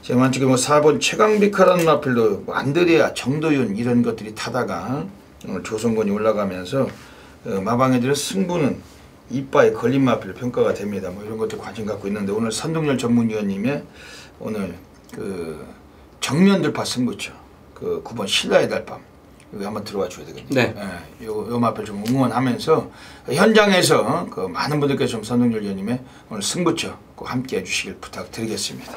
Speaker 1: 지금 한쪽에 뭐 4번 최강비카라는 마필도 뭐 안드레아, 정도윤 이런 것들이 타다가 오늘 조성권이 올라가면서 마방애들의 승부는 이빠에 걸린 마필로 평가가 됩니다. 뭐 이런 것들 관심 갖고 있는데, 오늘 선동열 전문위원님의 오늘 그 정면 돌파 승부처, 그 9번 신라의 달밤, 여기 한번 들어와 줘야 되겠네요.
Speaker 2: 네.
Speaker 1: 요 마필 좀 응원하면서 현장에서 그 많은 분들께서 좀 선동열 위원님의 오늘 승부처 꼭 함께 해주시길 부탁드리겠습니다.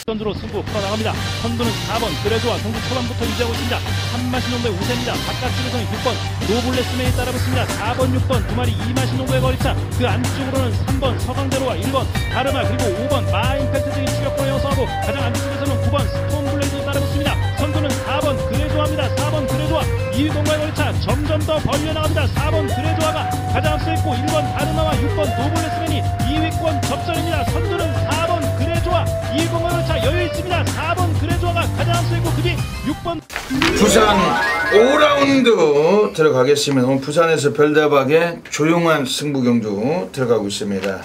Speaker 3: 선두로 승부 풀어나갑니다. 선두는 4번 그래도와 경주 초반부터 유지하고 있습니다. 한마신 농구의 우세입니다. 바깥쪽에서는 6번 노블레스맨이 따라붙습니다. 4번 6번 두 마리 이마신 농구의 거리차, 그 안쪽으로는 3번 서강대로와 1번 다르마, 그리고 5번 마인팩트 등이 추격권을 형성하고, 가장 안쪽에서는 9번 스톤블레이드 따라붙습니다. 선두는 4번 그래도와입니다. 4번 그래도와 2위 공간의 거리차 점점 더 벌려나갑니다. 4번 그래도와가 가장 앞서 있고 1번 다르마와 6번 노블레스맨이 2위권 접전입니다. 선두는 4번 그래도와 2위 공간의 거리차 여유 있습니다. 4번 그래도와가 가장 앞서 있고 그 뒤 6번
Speaker 1: 부산 5라운드 들어가겠습니다. 오늘 부산에서 별대박의 조용한 승부 경주 들어가고 있습니다.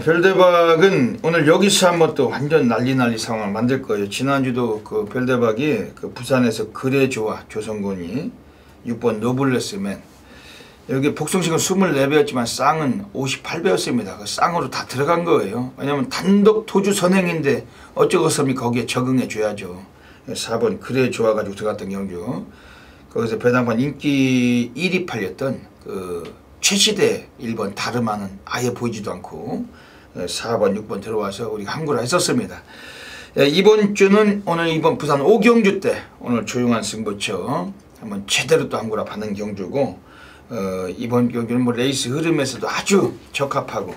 Speaker 1: 별대박은 오늘 여기서 한번 또 완전 난리 상황을 만들 거예요. 지난주도 그 별대박이 그 부산에서 그래조와 조성곤이 6번 노블레스맨, 여기 복성식은 24배였지만 쌍은 58배였습니다. 그 쌍으로 다 들어간 거예요. 왜냐면 단독 토주 선행인데 어쩌겠습니까? 거기에 적응해 줘야죠. 4번 그래조와가지고 들어갔던 경주, 거기서 배당판 인기 1위 팔렸던 그 최시대 1번 다르마는 아예 보이지도 않고 4번 6번 들어와서 우리가 한구라 했었습니다. 이번 주는 오늘 이번 부산 5경주 때 오늘 조용한 승부처 한번 제대로 또 한구라 받는 경주고, 이번 경주는 뭐 레이스 흐름에서도 아주 적합하고,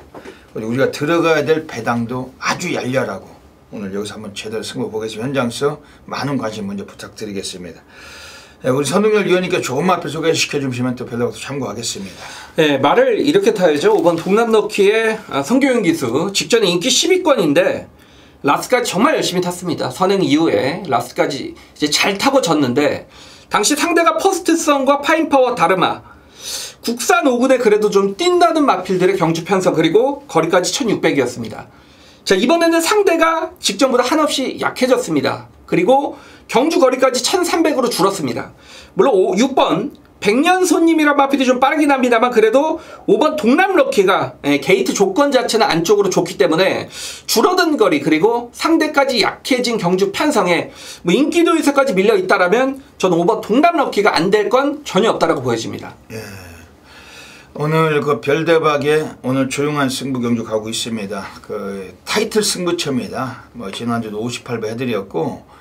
Speaker 1: 그리고 우리가 들어가야 될 배당도 아주 열렬하고, 오늘 여기서 한번 제대로 승부 보겠습니다. 현장에서 많은 관심 먼저 부탁드리겠습니다. 우리 선동열 위원님께 좋은 마필 소개시켜 주시면 또 별로 참고하겠습니다.
Speaker 2: 네, 말을 이렇게 타야죠. 5번 동남럭키의 성교윤 기수 직전에 인기 10위권인데 라스까지 정말 열심히 탔습니다. 선행 이후에 라스까지 이제 잘 타고 졌는데 당시 상대가 퍼스트선과 파인파워 다르마 국산 5군에 그래도 좀 뛴다는 마필들의 경주 편성 그리고 거리까지 1600이었습니다. 자, 이번에는 상대가 직전보다 한없이 약해졌습니다. 그리고 경주 거리까지 1300으로 줄었습니다. 물론 6번 백년손님이란 마필이 좀 빠르긴 합니다만 그래도 5번 동남럭키가 게이트 조건 자체는 안쪽으로 좋기 때문에 줄어든 거리 그리고 상대까지 약해진 경주 편성에 뭐 인기도 요소까지 밀려있다라면 저는 5번 동남럭키가 안 될 건 전혀 없다라고 보여집니다.
Speaker 1: 예. 오늘 그 별대박에 오늘 조용한 승부 경주 가고 있습니다. 그 타이틀 승부처입니다. 뭐 지난주도 58배 해드렸고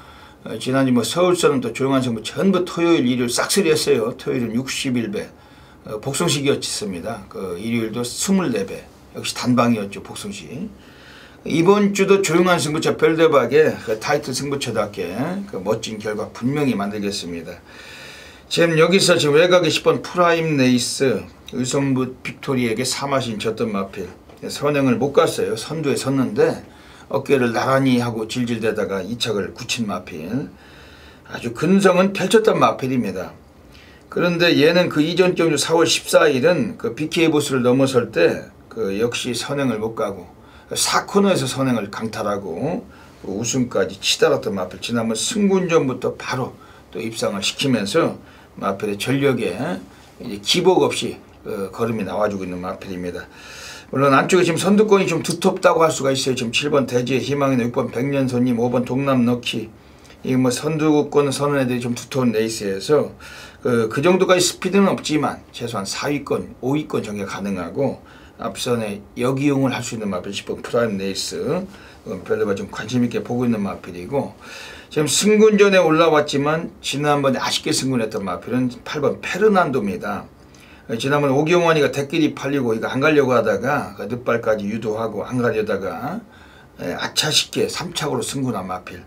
Speaker 1: 지난주 뭐 서울서는 또 조용한 승부 전부 토요일 일요일 싹쓸이 했어요. 토요일은 61배 복성식이었습니다. 그 일요일도 24배 역시 단방이었죠. 복성식. 이번 주도 조용한 승부처 별대박에 그 타이틀 승부처답게 그 멋진 결과 분명히 만들겠습니다. 지금 여기서 지금 외곽에 10번 프라임 레이스 의성부 빅토리에게 3마신 졌던 마필 선행을 못 갔어요. 선두에 섰는데 어깨를 나란히 하고 질질대다가 2착을 굳힌 마필 아주 근성은 펼쳤던 마필입니다. 그런데 얘는 그 이전 경주 4월 14일은 그 BK 보스를 넘어설 때 그 역시 선행을 못 가고 4코너에서 선행을 강탈하고 우승까지 치달았던 마필 지난번 승군전부터 바로 또 입상을 시키면서 마필의 전력에 이제 기복 없이 걸음이 나와주고 있는 마필입니다. 물론 안쪽에 지금 선두권이 좀 두텁다고 할 수가 있어요. 지금 7번 대지의 희망이나 6번 백년손님, 5번 동남럭키 이 뭐 선두권 서는 애들이 좀 두터운 레이스에서 그 정도까지 스피드는 없지만 최소한 4위권, 5위권 정도 가능하고 앞선에 역이용을 할 수 있는 마필 10번 프라임 레이스 별로 좀 관심 있게 보고 있는 마필이고 지금 승군전에 올라왔지만 지난번에 아쉽게 승군했던 마필은 8번 페르난도입니다. 지난번 오경환이가 대끼리 팔리고 이거 안 가려고 하다가 그 늦발까지 유도하고 안 가려다가 아차쉽게 3착으로 승군한 마필.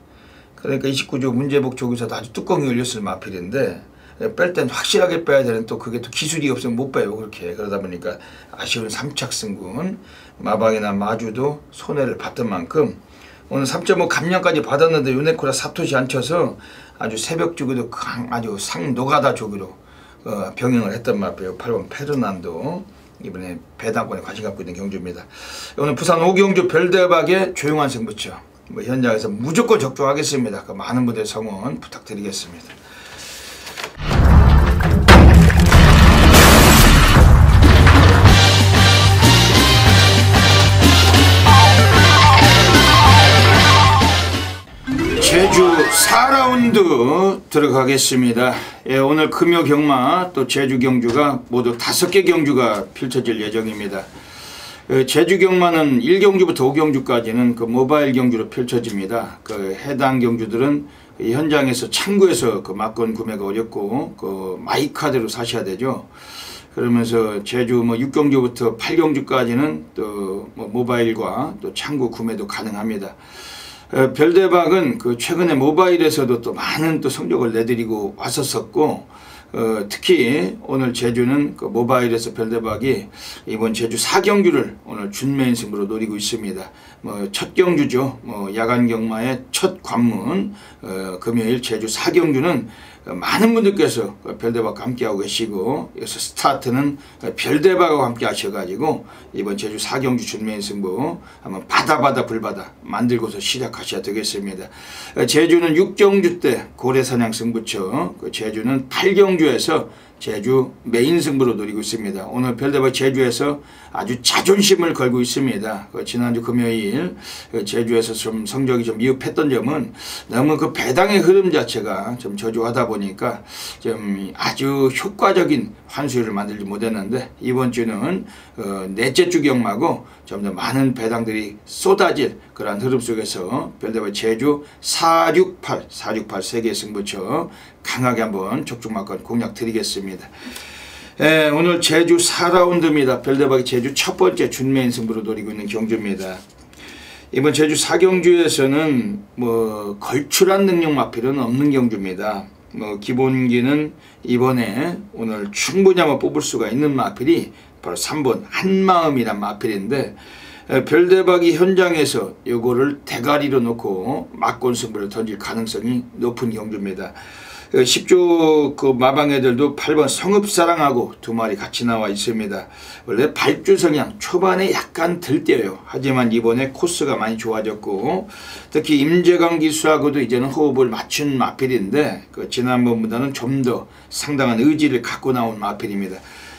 Speaker 1: 그러니까 29조 문제복 쪽에서도 아주 뚜껑이 열렸을 마필인데 뺄 땐 확실하게 빼야 되는 또 그게 또 기술이 없으면 못 빼요. 그렇게 그러다 보니까 아쉬운 3착 승군. 마방이나 마주도 손해를 봤던 만큼 오늘 3.5 감량까지 받았는데 유네코라 사토시 안 쳐서 아주 새벽 주기도 아주 상 노가다 주기로 병행을 했던 마필 8번 페르난도 이번에 배당권에 관심 갖고 있는 경주입니다. 오늘 부산 오경주 별대박의 조용한 승부처 뭐 현장에서 무조건 적중하겠습니다. 그 많은 분들 성원 부탁드리겠습니다. 제주 4라운드 들어가겠습니다. 예, 오늘 금요 경마 또 제주 경주가 모두 5개 경주가 펼쳐질 예정입니다. 제주 경마는 1경주부터 5경주까지는 그 모바일 경주로 펼쳐집니다. 그 해당 경주들은 현장에서 창구에서 그 막건 구매가 어렵고 그 마이카드로 사셔야 되죠. 그러면서 제주 뭐 6경주부터 8경주까지는 또 뭐 모바일과 또 창구 구매도 가능합니다. 별대박은 그 최근에 모바일에서도 또 많은 또 성적을 내드리고 왔었었고 특히 오늘 제주는 그 모바일에서 별대박이 이번 제주 4경주를 오늘 준메인 승부로 노리고 있습니다. 뭐 첫 경주죠. 뭐 야간 경마의 첫 관문 금요일 제주 4경주는 많은 분들께서 별대박과 함께하고 계시고 여기서 스타트는 별대박과 함께 하셔가지고 이번 제주 4경주 준메인 승부 한번 바다 불바다 만들고서 시작하셔야 되겠습니다. 제주는 6경주 때 고래사냥 승부처 제주는 8경주에서 제주 메인 승부로 노리고 있습니다. 오늘 별대박 제주에서 아주 자존심을 걸고 있습니다. 지난주 금요일 제주에서 좀 성적이 좀 미흡했던 점은 너무 그 배당의 흐름 자체가 좀 저조하다 보니까 좀 아주 효과적인 환수율을 만들지 못했는데 이번 주는 넷째 주 경마고 좀 더 많은 배당들이 쏟아질 그러한 흐름 속에서 별대박 제주 468 3개의 승부처 강하게 한번 적중막건 공략 드리겠습니다. 오늘 제주 4라운드입니다. 별대박이 제주 첫 번째 준메인 승부로 노리고 있는 경주입니다. 이번 제주 4경주에서는 뭐 걸출한 능력 마필은 없는 경주입니다. 뭐 기본기는 이번에 오늘 충분히 한번 뽑을 수가 있는 마필이 바로 3번 한마음이란 마필인데, 별대박이 현장에서 요거를 대가리로 놓고 막권 승부를 던질 가능성이 높은 경주입니다. 10조 그 마방 애들도 8번 성읍사랑하고 두 마리 같이 나와 있습니다. 원래 발주 성향 초반에 약간 들때요. 하지만 이번에 코스가 많이 좋아졌고, 특히 임재강 기수하고도 이제는 호흡을 맞춘 마필인데, 그 지난번보다는 좀 더 상당한 의지를 갖고 나온 마필입니다.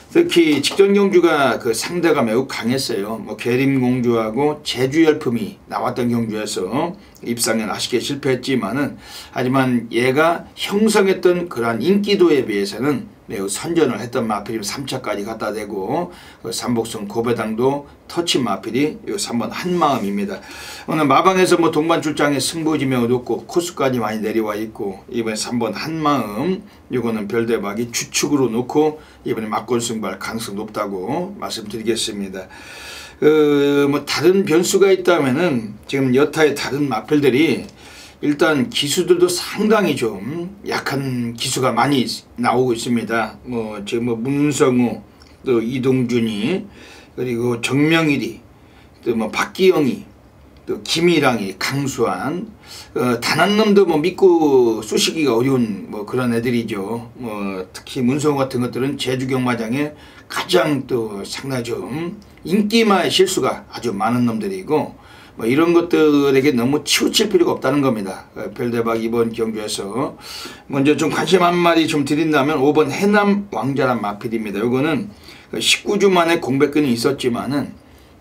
Speaker 1: 특히 직전 경주가 그 상대가 매우 강했어요. 뭐 계림공주하고 제주열품이 나왔던 경주에서 입상은 아쉽게 실패했지만은, 하지만 얘가 형성했던 그러한 인기도에 비해서는 매우 선전을 했던 마필이 3차까지 갖다 대고, 그 삼복성 고배당도 터친 마필이 이 3번 한마음입니다. 오늘 마방에서 뭐 동반 출장에 승부지 매우 높고 코스까지 많이 내려와 있고, 이번에 3번 한마음 이거는 별대박이 주축으로 놓고 이번에 막권 승부할 가능성 높다고 말씀드리겠습니다. 뭐 다른 변수가 있다면은 지금 여타의 다른 마필들이 일단 기수들도 상당히 좀 약한 기수가 많이 나오고 있습니다. 뭐 지금 뭐 문성우, 또 이동준이, 그리고 정명일이, 또 뭐 박기영이, 또 김일랑이, 강수환, 단 한 놈도 뭐 믿고 쑤시기가 어려운 뭐 그런 애들이죠. 뭐 특히 문성우 같은 것들은 제주 경마장에 가장 또 상당히 좀 인기마의 실수가 아주 많은 놈들이고, 뭐 이런 것들에게 너무 치우칠 필요가 없다는 겁니다. 별대박 이번 경주에서 먼저 좀 관심 한 마디 좀 드린다면 5번 해남 왕자란 마필입니다. 요거는 19주 만에 공백근이 있었지만은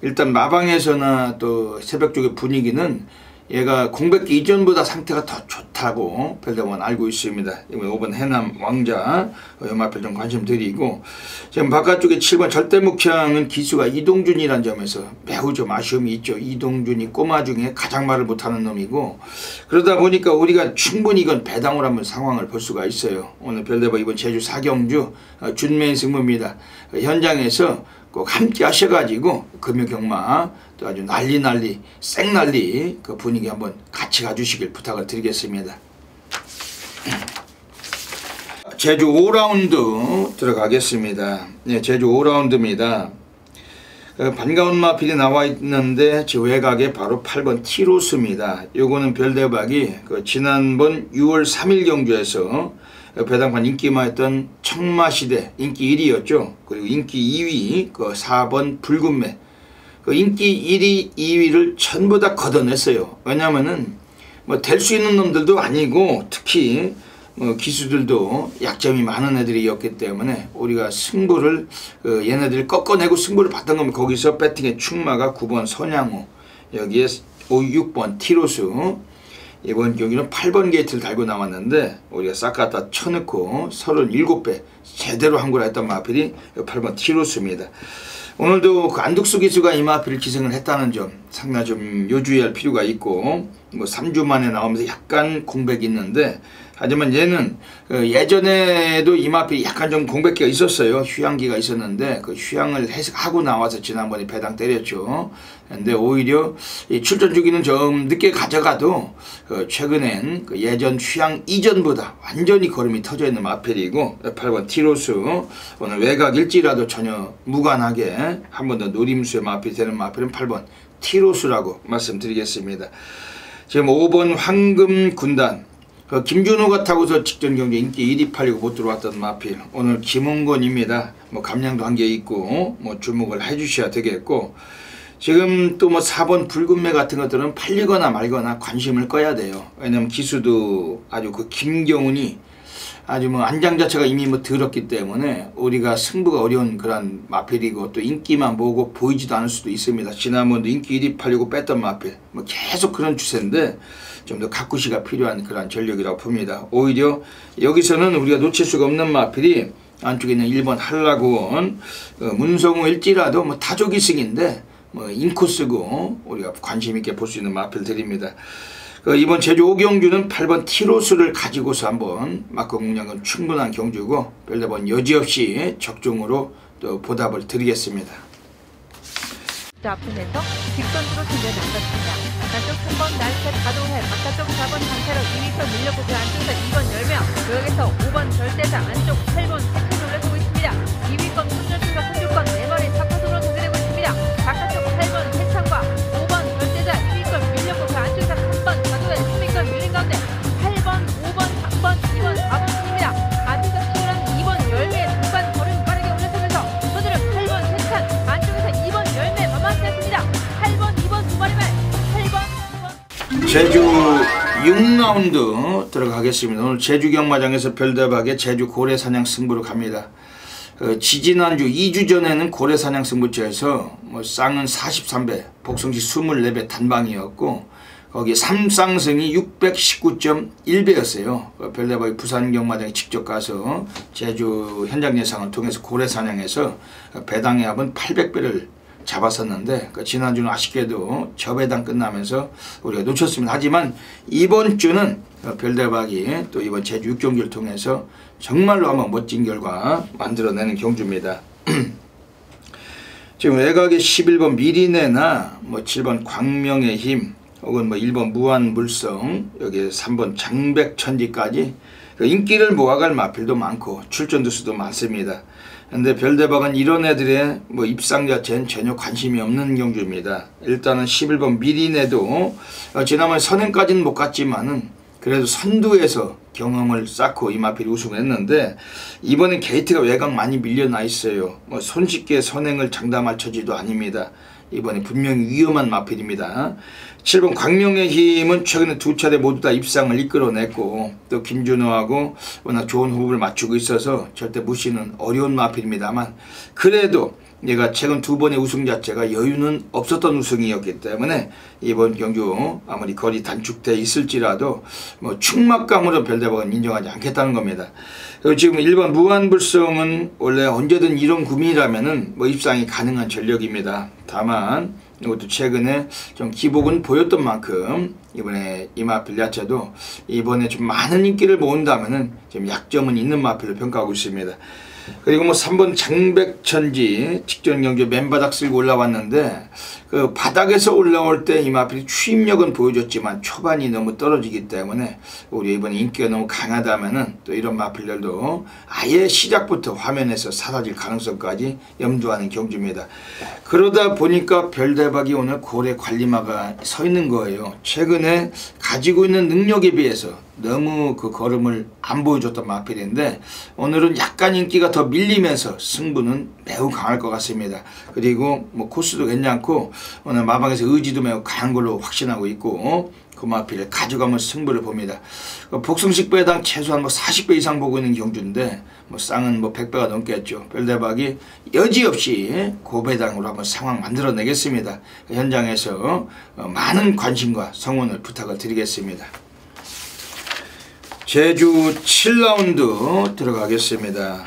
Speaker 1: 일단 마방에서나 또 새벽 쪽의 분위기는 얘가 공백기 이전보다 상태가 더 좋다고 별대박은 알고 있습니다. 이번 5번 해남 왕자 연마필 좀 관심 드리고, 지금 바깥쪽에 7번 절대묵향은 기수가 이동준이라는 점에서 매우 좀 아쉬움이 있죠. 이동준이 꼬마 중에 가장 말을 못하는 놈이고, 그러다 보니까 우리가 충분히 이건 배당을 한번 상황을 볼 수가 있어요. 오늘 별대박 이번 제주 4경주 준매인 승부입니다. 현장에서 꼭 함께 하셔가지고 금요경마 또 아주 난리 생난리 그 분위기 한번 같이 가주시길 부탁을 드리겠습니다. 제주 5라운드 들어가겠습니다. 네, 제주 5라운드입니다. 반가운 마필이 나와 있는데 제 외곽에 바로 8번 티로스입니다. 요거는 별대박이 그 지난번 6월 3일 경주에서 배당판 인기마였던 청마시대 인기 1위였죠. 그리고 인기 2위 그 4번 붉은매, 그 인기 1위 2위를 전부 다 걷어냈어요. 왜냐면은 뭐 될 수 있는 놈들도 아니고, 특히 뭐 기수들도 약점이 많은 애들이었기 때문에 우리가 승부를 얘네들을 꺾어내고 승부를 봤던 거면, 거기서 배팅의 충마가 9번 선양호, 여기에 6번 티로스, 이번 경기는 8번 게이트를 달고 나왔는데 우리가 싹 갖다 쳐넣고 37배 제대로 한 거라 했던 마필이 8번 티로스입니다. 오늘도 그 안둑수 기수가 이 마필을 기승을 했다는 점 상당히 좀 요주의할 필요가 있고, 뭐 3주 만에 나오면서 약간 공백이 있는데, 하지만 얘는 예전에도 이 마필이 약간 좀 공백기가 있었어요. 휴양기가 있었는데 그 휴양을 하고 나와서 지난번에 배당 때렸죠. 근데 오히려 이 출전 주기는 좀 늦게 가져가도 최근엔 그 예전 휴양 이전보다 완전히 걸음이 터져 있는 마필이고, 8번 티로스 오늘 외곽일지라도 전혀 무관하게 한 번 더 노림수의 마필이 되는 마필은 8번 티로스라고 말씀드리겠습니다. 지금 5번 황금 군단, 김준호가 타고서 직전 경기 인기 1위 팔리고 못 들어왔던 마필, 오늘 김홍건입니다. 뭐 감량도 한 게 있고 뭐 주목을 해주셔야 되겠고, 지금 또 뭐 4번 붉은매 같은 것들은 팔리거나 말거나 관심을 꺼야 돼요. 왜냐면 기수도 아주 그 김경훈이 아주 뭐 안장 자체가 이미 뭐 들었기 때문에 우리가 승부가 어려운 그런 마필이고, 또 인기만 보고 보이지도 않을 수도 있습니다. 지난번도 인기 1위 팔리고 뺐던 마필, 뭐 계속 그런 추세인데 좀 더 가꾸시가 필요한 그런 전력이라고 봅니다. 오히려 여기서는 우리가 놓칠 수가 없는 마필이 안쪽에 있는 1번 한라군, 문성우일지라도 뭐 타조기승인데 뭐 인코스고 우리가 관심 있게 볼 수 있는 마필들입니다. 이번 제주 5경주는 8번 티로스를 가지고서 한번 막고 공략은 충분한 경주고, 별다번 여지없이 적중으로 또 보답을 드리겠습니다.
Speaker 4: 앞으면서 뒷선두로 들려 나섰습니다. 바깥쪽 3번 날셋 가동해 바깥쪽 4번 상태로 2위권 밀렸고 그 안쪽에서 2번 10명 여기서 5번 절대자 안쪽 8번 세컨 올려주고 있습니다. 2위권 손절수가 선두권 4번의 사파도로 전개되고 있습니다. 바깥쪽 8번 세창과 5번 절대자 2위권 밀렸고 그 안쪽에서 3번 가동해 3위권 밀린 가운데 8번 5번 3번 2번 4번 순입니다. 안쪽에서 치열한 2번 10개 중간 걸음 빠르게 올라서면서 선두는 8번 세찬 안쪽에서 2번 10개 만만치 않습니다. 8번 2번 두 마리만 8번 2번
Speaker 1: 제주 6라운드 들어가겠습니다. 오늘 제주 경마장에서 별대박의 제주 고래사냥 승부로 갑니다. 지지난주 2주 전에는 고래사냥 승부처에서 쌍은 43배, 복승시 24배 단방이었고 거기 3쌍승이 619.1배였어요. 별대박이 부산 경마장에 직접 가서 제주 현장 예상을 통해서 고래사냥에서 배당의 합은 800배를 잡았었는데 지난주는 아쉽게도 저배당 끝나면서 우리가 놓쳤습니다. 하지만 이번 주는 별대박이 또 이번 제주 6경기를 통해서 정말로 한번 멋진 결과 만들어내는 경주입니다. 지금 외곽에 11번 미리네나 7번 광명의 힘 혹은 1번 무한물성 여기 3번 장백천지까지 인기를 모아갈 마필도 많고 출전두 수도 많습니다. 근데 별대박은 이런 애들의 입상 자체는 전혀 관심이 없는 경주입니다. 일단은 11번 미리네도 지난번에 선행까지는 못 갔지만은 그래도 선두에서 경험을 쌓고 이 마필이 우승했는데 이번엔 게이트가 외곽 많이 밀려나 있어요. 손쉽게 선행을 장담할 처지도 아닙니다. 이번에 분명히 위험한 마필입니다. 7번 광명의 힘은 최근에 두 차례 모두 다 입상을 이끌어냈고 또 김준호하고 워낙 좋은 호흡을 맞추고 있어서 절대 무시는 어려운 마필입니다만 그래도 얘가 최근 두 번의 우승 자체가 여유는 없었던 우승이었기 때문에 이번 경주 아무리 거리 단축돼 있을지라도 충막감으로 별대박은 인정하지 않겠다는 겁니다. 그리고 지금 1번 무한불성은 원래 언제든 이런 구미라면은 입상이 가능한 전력입니다. 다만 이것도 최근에 좀 기복은 보였던 만큼 이번에 이 마필 자체도 이번에 좀 많은 인기를 모은다면은 좀 약점은 있는 마필로 평가하고 있습니다. 그리고 3번 장백천지 직전 경주 맨바닥 쓸고 올라왔는데 그 바닥에서 올라올 때 이 마필이 추임력은 보여줬지만 초반이 너무 떨어지기 때문에 우리 이번에 인기가 너무 강하다면은 또 이런 마필들도 아예 시작부터 화면에서 사라질 가능성까지 염두하는 경주입니다. 그러다 보니까 별대박이 오늘 고래 관리마가 서 있는 거예요. 최근에 가지고 있는 능력에 비해서 너무 그 걸음을 안 보여줬던 마필인데 오늘은 약간 인기가 더 밀리면서 승부는 매우 강할 것 같습니다. 그리고 코스도 괜찮고 오늘 마방에서 의지도 매우 강한 걸로 확신하고 있고 그 마필을 가져가면 승부를 봅니다. 복승식 배당 최소한 40배 이상 보고 있는 경주인데 쌍은 100배가 넘겠죠. 별대박이 여지없이 고배당으로 한번 상황 만들어내겠습니다. 현장에서 많은 관심과 성원을 부탁을 드리겠습니다. 제주 7라운드 들어가겠습니다.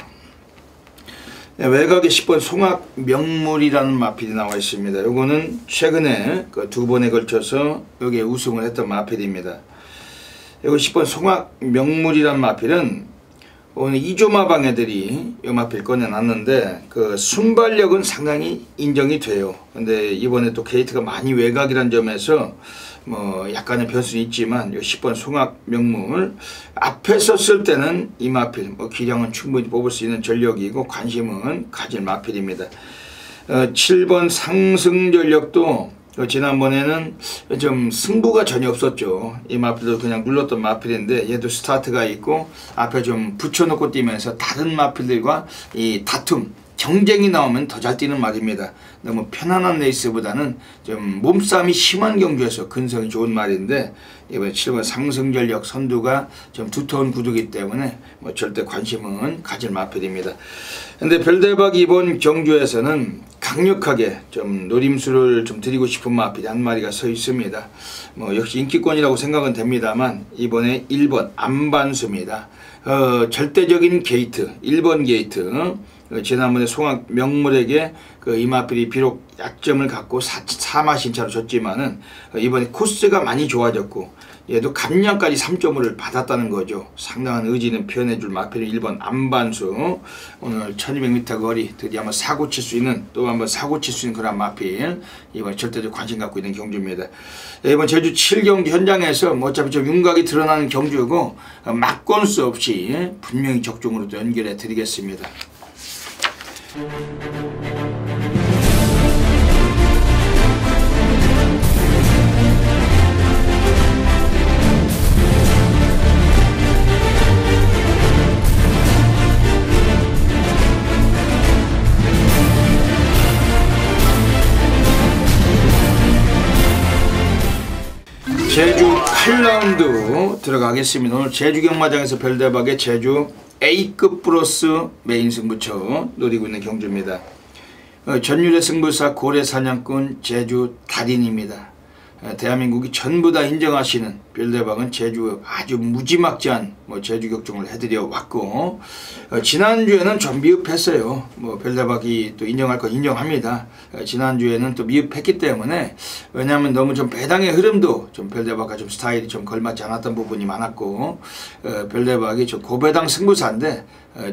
Speaker 1: 외곽에 10번 송악명물이라는 마필이 나와 있습니다. 요거는 최근에 그 두 번에 걸쳐서 여기에 우승을 했던 마필입니다. 요거 10번 송악명물이라는 마필은 오늘 2조마방 애들이 이 마필 꺼내놨는데 그 순발력은 상당히 인정이 돼요. 근데 이번에 또 게이트가 많이 외곽이라는 점에서 약간의 변수는 있지만 10번 송악명물 앞에 섰을 때는 이 마필 기량은 충분히 뽑을 수 있는 전력이고 관심은 가질 마필입니다. 7번 상승전력도 지난번에는 좀 승부가 전혀 없었죠. 이 마필도 그냥 눌렀던 마필인데 얘도 스타트가 있고 앞에 좀 붙여놓고 뛰면서 다른 마필들과 이 다툼 경쟁이 나오면 더 잘 뛰는 말입니다. 너무 편안한 레이스보다는 좀 몸싸움이 심한 경주에서 근성이 좋은 말인데 이번에 7번 상승전력 선두가 좀 두터운 구두기 때문에 절대 관심은 가질 마필입니다. 근데 별대박이 이번 경주에서는 강력하게 좀 노림수를 좀 드리고 싶은 마필이 한 마리가 서 있습니다. 역시 인기권이라고 생각은 됩니다만 이번에 1번 안반수입니다. 절대적인 게이트 1번 게이트 지난번에 송악명물에게 이 마필이 비록 약점을 갖고 4마신차로 졌지만은 이번에 코스가 많이 좋아졌고 얘도 감량까지 3점을 받았다는 거죠. 상당한 의지는 표현해줄 마필은 1번 안반수. 오늘 1200m 거리 드디어 한번 사고 칠 수 있는, 또 한번 사고 칠 수 있는 그런 마필. 이번 절대적 관심 갖고 있는 경주입니다. 이번 제주 7경기 현장에서 뭐 어차피 좀 윤곽이 드러나는 경주고 막권수 없이 분명히 적중으로 또 연결해 드리겠습니다. 제주 8라운드 들어가겠습니다. 오늘 제주 경마장에서 별대박의 제주 A급 플러스 메인 승부처 노리고 있는 경주입니다. 전율의 승부사 고래 사냥꾼 제주 달인입니다. 대한민국이 전부 다 인정하시는 별대박은 제주 아주 무지막지한 제주 격정을 해드려 왔고, 지난주에는 좀 미흡했어요. 별대박이 또 인정할 건 인정합니다. 지난주에는 또 미흡했기 때문에, 왜냐하면 너무 좀 배당의 흐름도 좀 별대박과 좀 스타일이 좀 걸맞지 않았던 부분이 많았고, 별대박이 좀 고배당 승부사인데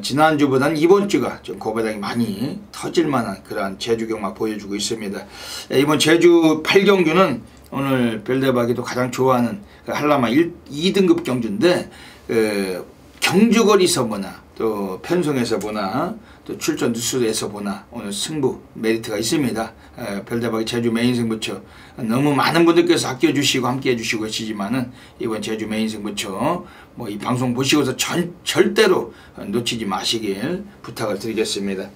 Speaker 1: 지난주보다는 이번주가 좀 고배당이 많이 터질만한 그러한 제주 경마 보여주고 있습니다. 이번 제주 8경주는 오늘 별대박이도 가장 좋아하는 한라마 2등급 경주인데, 경주거리에서 보나 또 편성에서 보나 또 출전 뉴스에서 보나 오늘 승부 메리트가 있습니다. 별대박이 제주 메인 승부처 너무 많은 분들께서 아껴주시고 함께 해주시고 계시지만은 이번 제주 메인 승부처 이 방송 보시고서 절대로 놓치지 마시길 부탁을 드리겠습니다.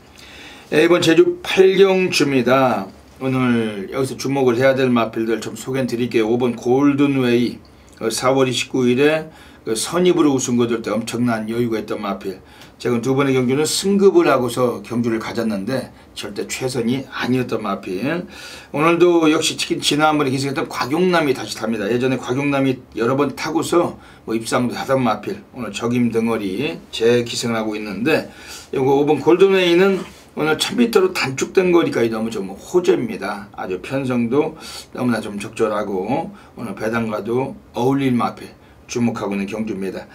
Speaker 1: 이번 제주 8경주입니다. 오늘 여기서 주목을 해야 될 마필들 좀 소개해 드릴게요. 5번 골든웨이, 4월 29일에 선입으로 우승 거둘 때 엄청난 여유가 있던 마필. 제가 두 번의 경주는 승급을 하고서 경주를 가졌는데 절대 최선이 아니었던 마필. 오늘도 역시 지난번에 기승했던 곽용남이 다시 탑니다. 예전에 곽용남이 여러 번 타고서 입상도 하던 마필. 오늘 적임 덩어리 재기승을 하고 있는데, 이거 5번 골든웨이는 오늘 1000m로 단축된 거리까지 너무 좀 호재입니다. 아주 편성도 너무나 좀 적절하고 오늘 배당과도 어울릴 마필 주목하고 있는 경주입니다.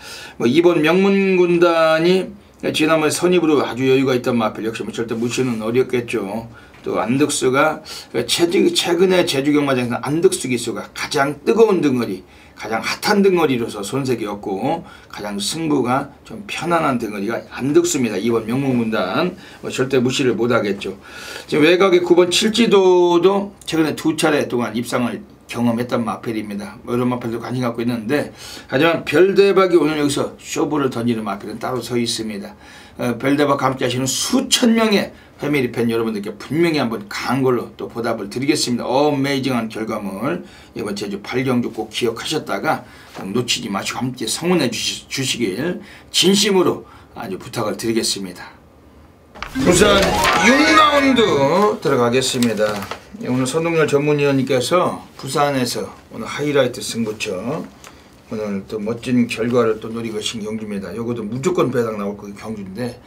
Speaker 1: 이번 명문군단이 지난번에 선입으로 아주 여유가 있던 마필 역시 절대 무시는 어렵겠죠. 또 안덕수가 최근에 제주 경마장에서 안덕수 기수가 가장 뜨거운 덩어리, 가장 핫한 덩어리로서 손색이었고 가장 승부가 좀 편안한 덩어리가 안덕수입니다. 이번 명문군단 절대 무시를 못하겠죠. 지금 외곽의 9번 칠지도도 최근에 2차례 동안 입상을 경험했던 마필입니다. 이런 마필도 관심 갖고 있는데, 하지만 별대박이 오늘 여기서 쇼부를 던지는 마필은 따로 서 있습니다. 별대박과 함께 하시는 수천 명의 패밀리 팬 여러분들께 분명히 한번 강한 걸로 또 보답을 드리겠습니다. 어메이징한 결과물 이번 제주 8경주 꼭 기억하셨다가 놓치지 마시고 함께 성원해 주시길 진심으로 아주 부탁을 드리겠습니다. 부산 6라운드 들어가겠습니다. 오늘 선동열 전문위원님께서 부산에서 오늘 하이라이트 승부처 오늘 또 멋진 결과를 또 노리고 계신 경주입니다. 이것도 무조건 배당 나올 그 경주인데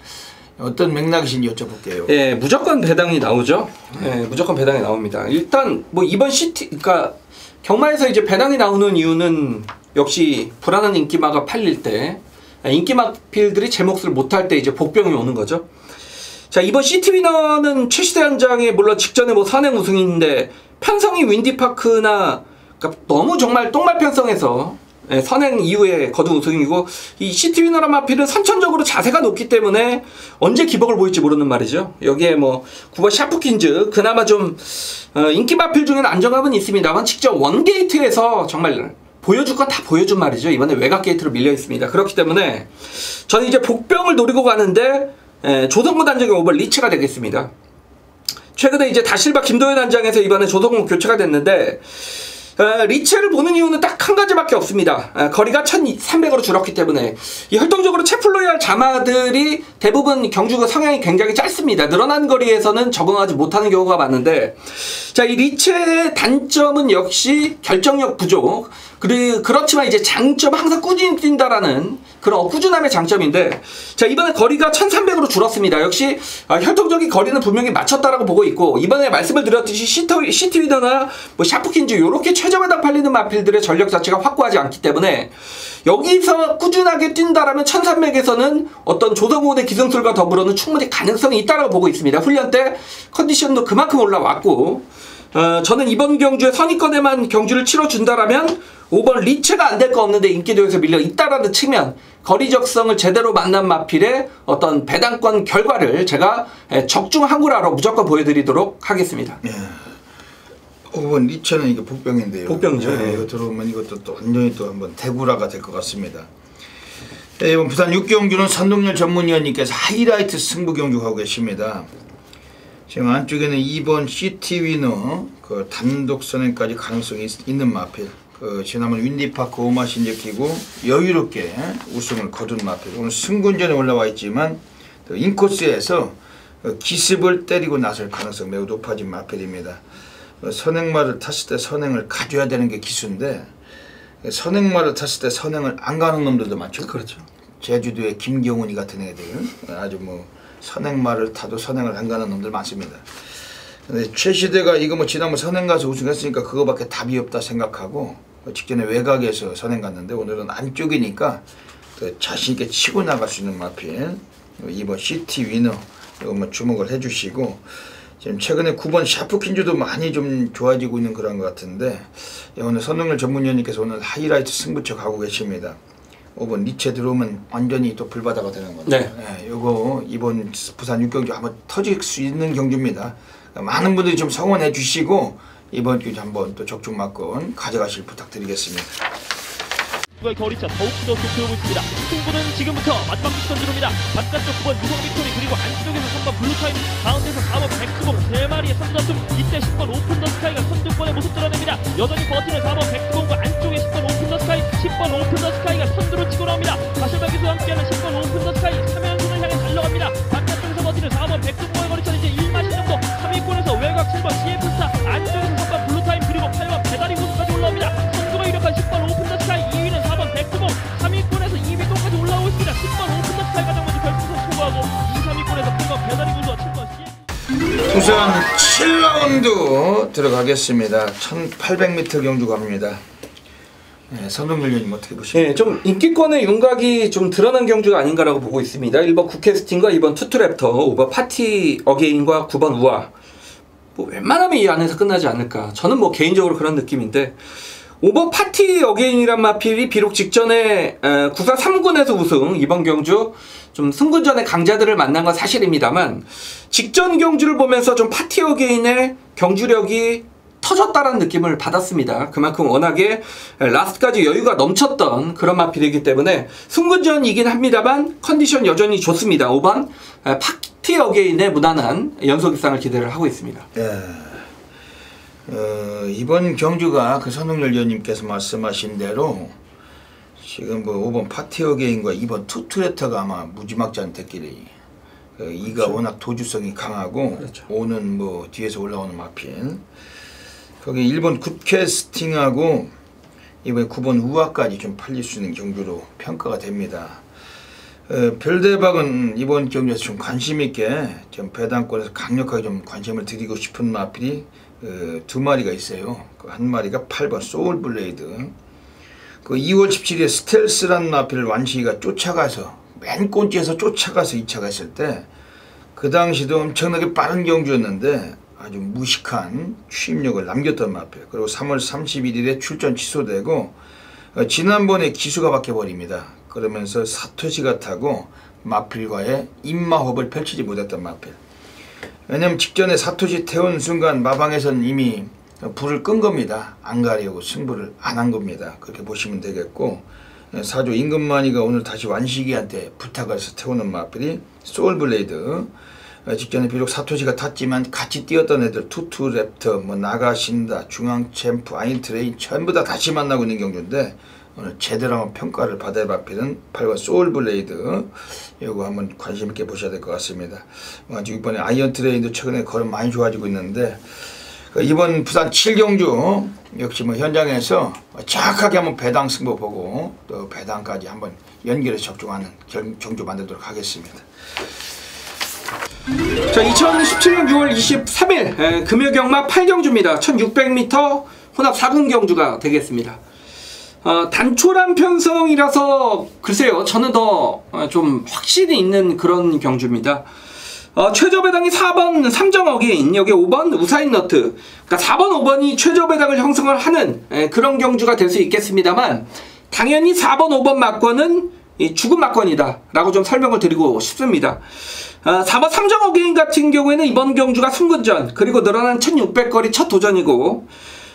Speaker 1: 어떤 맥락이신지 여쭤볼게요.
Speaker 2: 예, 무조건 배당이 나오죠. 예, 무조건 배당이 나옵니다. 일단 이번 그러니까 경마에서 이제 배당이 나오는 이유는 역시 불안한 인기마가 팔릴 때, 인기마필들이 제 몫을 못할 때 이제 복병이 오는 거죠. 자, 이번 시티위너는 최시대 한장에 물론 직전에 선행 우승인데 편성이 윈디파크나 그러니까 너무 정말 똥말 편성에서 선행 이후에 거둔 우승이고, 이 시티위너란 마필은 선천적으로 자세가 높기 때문에 언제 기복을 보일지 모르는 말이죠. 여기에 9번 샤프킨즈 그나마 좀 인기 마필 중에는 안정감은 있습니다만 직접 원게이트에서 정말 보여줄 건 다 보여준 말이죠. 이번에 외곽 게이트로 밀려 있습니다. 그렇기 때문에 저는 이제 복병을 노리고 가는데 조성모 단장의 5번 리치가 되겠습니다. 최근에 이제 다실바 김도현 단장에서 이번에 조성모 교체가 됐는데, 리체를 보는 이유는 딱 한 가지밖에 없습니다. 거리가 1300으로 줄었기 때문에 이 활동적으로 체플로이알 자마들이 대부분 경주가 성향이 굉장히 짧습니다. 늘어난 거리에서는 적응하지 못하는 경우가 많은데, 자, 이 리체의 단점은 역시 결정력 부족. 그렇지만 이제 장점 항상 꾸준히 뛴다라는 그런 꾸준함의 장점인데, 자, 이번에 거리가 1300으로 줄었습니다. 역시 혈통적인 거리는 분명히 맞췄다라고 보고 있고, 이번에 말씀을 드렸듯이 시티위너나 뭐 샤프킨즈 요렇게 최저배당 팔리는 마필들의 전력 자체가 확고하지 않기 때문에 여기서 꾸준하게 뛴다라면 1300에서는 어떤 조성호의 기승술과 더불어는 충분히 가능성이 있다라고 보고 있습니다. 훈련 때 컨디션도 그만큼 올라왔고, 저는 이번 경주에 선입권에만 경주를 치러준다라면 5번 리체가 안 될 거 없는데 인기도에서 밀려 있다라는 측면, 거리 적성을 제대로 만난 마필의 어떤 배당권 결과를 제가 적중항구라로 무조건 보여드리도록 하겠습니다.
Speaker 1: 예. 5번 리체는 이게 복병인데요.
Speaker 2: 복병이죠.
Speaker 1: 예, 이거 들어오면 이것도 또 완전히 또 한번 대구라가 될 것 같습니다. 예, 이번 부산 6경주는 선동열 전문위원님께서 하이라이트 승부 경주 하고 계십니다. 지금 안쪽에는 2번 시티위너 그 단독 선행까지 가능성이 있는 마필, 그 지난번 윈디파크 오마신제 끼고 여유롭게 우승을 거둔 마필. 오늘 승군전에 올라와 있지만 인코스에서 기습을 때리고 나설 가능성 매우 높아진 마필입니다. 선행마를 탔을 때 선행을 가져야 되는 게 기수인데, 선행마를 탔을 때 선행을 안 가는 놈들도 많죠.
Speaker 2: 그렇죠.
Speaker 1: 제주도의 김경훈이 같은 애들, 아주 뭐 선행마를 타도 선행을 안 가는 놈들 많습니다. 근데 최시대가 이거 뭐 지난번 선행 가서 우승했으니까 그거밖에 답이 없다 생각하고 직전에 외곽에서 선행 갔는데, 오늘은 안쪽이니까 자신 있게 치고 나갈 수 있는 마필 2번 시티위너 이거 뭐 주목을 해주시고, 지금 최근에 9번 샤프킨즈도 많이 좀 좋아지고 있는 그런 것 같은데, 오늘 선동열 전문위원님께서 오늘 하이라이트 승부처 가고 계십니다. 5번 리체 들어오면 완전히 또 불바다가 되는 거죠.
Speaker 2: 네.
Speaker 1: 네, 요거 이번 부산 6경주 한번 터질 수 있는 경주입니다. 많은 분들이 좀 성원해 주시고 이번 경주 한번 또 적중마권 가져가실 부탁드리겠습니다.
Speaker 3: 거리차 더욱더 좁혀오고 있습니다. 승부는 지금부터 마지막 직선주로입니다. 바깥쪽 9번 유성 빅토리, 그리고 안쪽에서 3번 블루타임, 가운데서 4번 백두봉 3마리의 선두다툼. 이때 10번 오픈 더 스카이가 선두권의 모습 드러냅니다. 여전히 버티는 4번 백두봉과 안쪽에 10번 오픈 더 스카이, 10번 오픈 더 스카이가 선두로 치고 나옵니다. 가실박 기수와 함께하는 10번 오픈 더 스카이 3연승을 향해 달려갑니다. 바깥쪽에서 버티는 4번 백두봉의 거리차는 이제 1마신 정도. 3위권에서 외곽 7번 CF스타, 안쪽에서 3번 블루타임, 그리고 8번 배달이 모습까지 올라옵니다. 선두가 유력한 10번 오픈 더 스카이, 2위는 4번 백두봉, 3위권에서 2위 동까지 올라오고 있습니다. 10번 오픈 더 스카이가 정먼저 결승선 통과하고 2, 3위권에서 8번 배달이 구수와 7번 CF.
Speaker 1: 부산 7라운드 들어가겠습니다. 1800m 경주 갑니다. 네, 선동열 위원님 어떻게 보십니까?
Speaker 2: 예, 좀 인기권의 윤곽이 좀 드러난 경주가 아닌가라고 보고 있습니다. 1번 국캐스팅과 2번 투투랩터, 5번 파티 어게인과 9번 우아. 뭐 웬만하면 이 안에서 끝나지 않을까. 저는 뭐 개인적으로 그런 느낌인데, 5번 파티 어게인이란 마필이 비록 직전에 구사 3군에서 우승, 이번 경주 좀 승군전의 강자들을 만난 건 사실입니다만, 직전 경주를 보면서 좀 파티 어게인의 경주력이 터졌다라는 느낌을 받았습니다. 그만큼 워낙에 라스트까지 여유가 넘쳤던 그런 마필이기 때문에 승군전이긴 합니다만 컨디션 여전히 좋습니다. 5번 파티 어게인의 무난한 연속 입상을 기대를 하고 있습니다.
Speaker 1: 예. 이번 경주가 그 선동열 위원님께서 말씀하신 대로 지금 뭐 5번 파티 어게인과 2번 투투레터가 아마 무지막지한 대끼리, 이가
Speaker 2: 그렇죠.
Speaker 1: 워낙 도주성이 강하고,
Speaker 2: 그렇죠.
Speaker 1: 오는 뭐 뒤에서 올라오는 마필, 거기 1번 굿캐스팅하고 이번에 9번 우아까지 좀 팔릴 수 있는 경주로 평가가 됩니다. 별대박은 이번 경주에서 좀 관심 있게 좀 배당권에서 강력하게 좀 관심을 드리고 싶은 마필이 두 마리가 있어요. 그 한 마리가 8번 소울블레이드. 그 2월 17일에 스텔스라는 마필을 완식이가 쫓아가서 맨 꼰지에서 쫓아가서 2차가 했을 때, 그 당시도 엄청나게 빠른 경주였는데 아주 무식한 추임력을 남겼던 마필. 그리고 3월 31일에 출전 취소되고 지난번에 기수가 바뀌어버립니다. 그러면서 사토시가 타고 마필과의 입마호흡을 펼치지 못했던 마필. 왜냐면 직전에 사토시 태운 순간 마방에서는 이미 불을 끈 겁니다. 안 가려고 승부를 안 한 겁니다. 그렇게 보시면 되겠고, 사조 임금만이가 오늘 다시 완식이한테 부탁을 해서 태우는 마필이 소울블레이드. 직전에 비록 사토시가 탔지만 같이 뛰었던 애들 투투랩터, 뭐 나가신다, 중앙챔프, 아인트레인 전부 다 다시 만나고 있는 경주인데, 오늘 제대로 한번 평가를 받아야 마필은 8번 소울블레이드. 이거 한번 관심 있게 보셔야 될 것 같습니다. 아주 이번에 아이언트레인도 최근에 걸음 많이 좋아지고 있는데, 이번 부산 7경주 역시 뭐 현장에서 정확하게 한번 배당 승부 보고 또 배당까지 한번 연결해서 적중하는 경주 만들도록 하겠습니다.
Speaker 2: 자, 2017년 6월 23일 금요경마 8경주입니다. 1600m 혼합 4군 경주가 되겠습니다. 단촐한 편성이라서 글쎄요, 저는 더 좀 확실히 있는 그런 경주입니다. 최저 배당이 4번 삼정어게인, 여기 5번 우사인 너트, 그러니까 4번 5번이 최저 배당을 형성을 하는 그런 경주가 될 수 있겠습니다만, 당연히 4번 5번 막권은 죽은 막권이다 라고 좀 설명을 드리고 싶습니다. 4번 삼정어게인 같은 경우에는 이번 경주가 승군전, 그리고 늘어난 1600거리 첫 도전이고,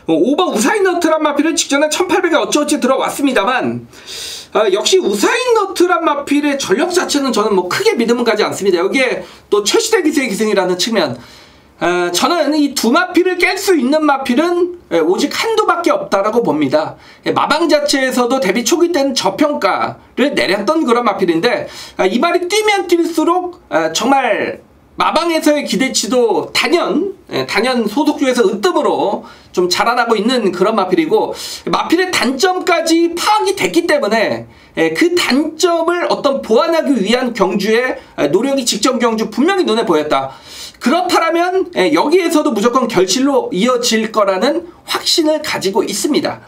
Speaker 2: 5번 우사인 너트란 마필은 직전에 1800에 어찌어찌 들어왔습니다만, 역시 우사인 너트란 마필의 전력 자체는 저는 뭐 크게 믿음은 가지 않습니다. 여기에 또 최시대 기세의 기승이라는 측면, 저는 이 두 마필을 깰 수 있는 마필은 오직 한두밖에 없다라고 봅니다. 마방 자체에서도 데뷔 초기 때는 저평가를 내렸던 그런 마필인데, 이 말이 뛰면 뛸수록 정말 마방에서의 기대치도 단연 소속주에서 으뜸으로 좀 자라나고 있는 그런 마필이고, 마필의 단점까지 파악이 됐기 때문에 그 단점을 어떤 보완하기 위한 경주의 노력이 직전 경주 분명히 눈에 보였다. 그렇다면 여기에서도 무조건 결실로 이어질 거라는 확신을 가지고 있습니다.